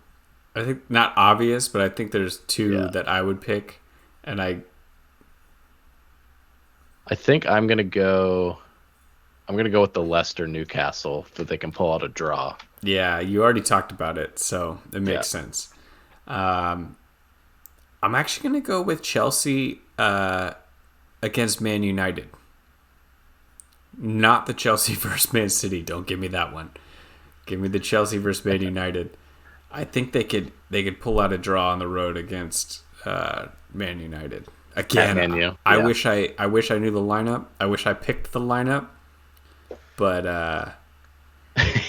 I think not obvious, but I think there's two that I would pick, and I think I'm gonna go with the Leicester Newcastle that they can pull out a draw. Yeah, you already talked about it, so it makes sense. I'm actually gonna go with Chelsea against Man United. Not the Chelsea versus Man City. Don't give me that one. Give me the Chelsea versus Man United. I think they could pull out a draw on the road against Man United. Again, Man U. I wish I knew the lineup. I wish I picked the lineup. But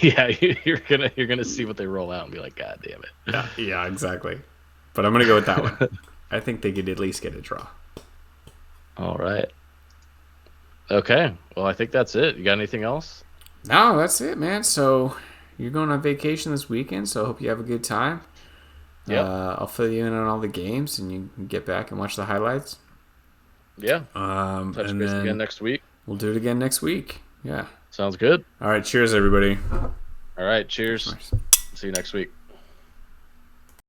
yeah, you're gonna see what they roll out and be like, God damn it. Yeah, exactly. But I'm gonna go with that one. I think they could at least get a draw. All right. Okay. Well, I think that's it. You got anything else? No, that's it, man. So you're going on vacation this weekend, so I hope you have a good time. Yeah. I'll fill you in on all the games, and you can get back and watch the highlights. Yeah. Touch base again next week. We'll do it again next week. Yeah. Sounds good. All right. Cheers, everybody. All right. Cheers. See you next week.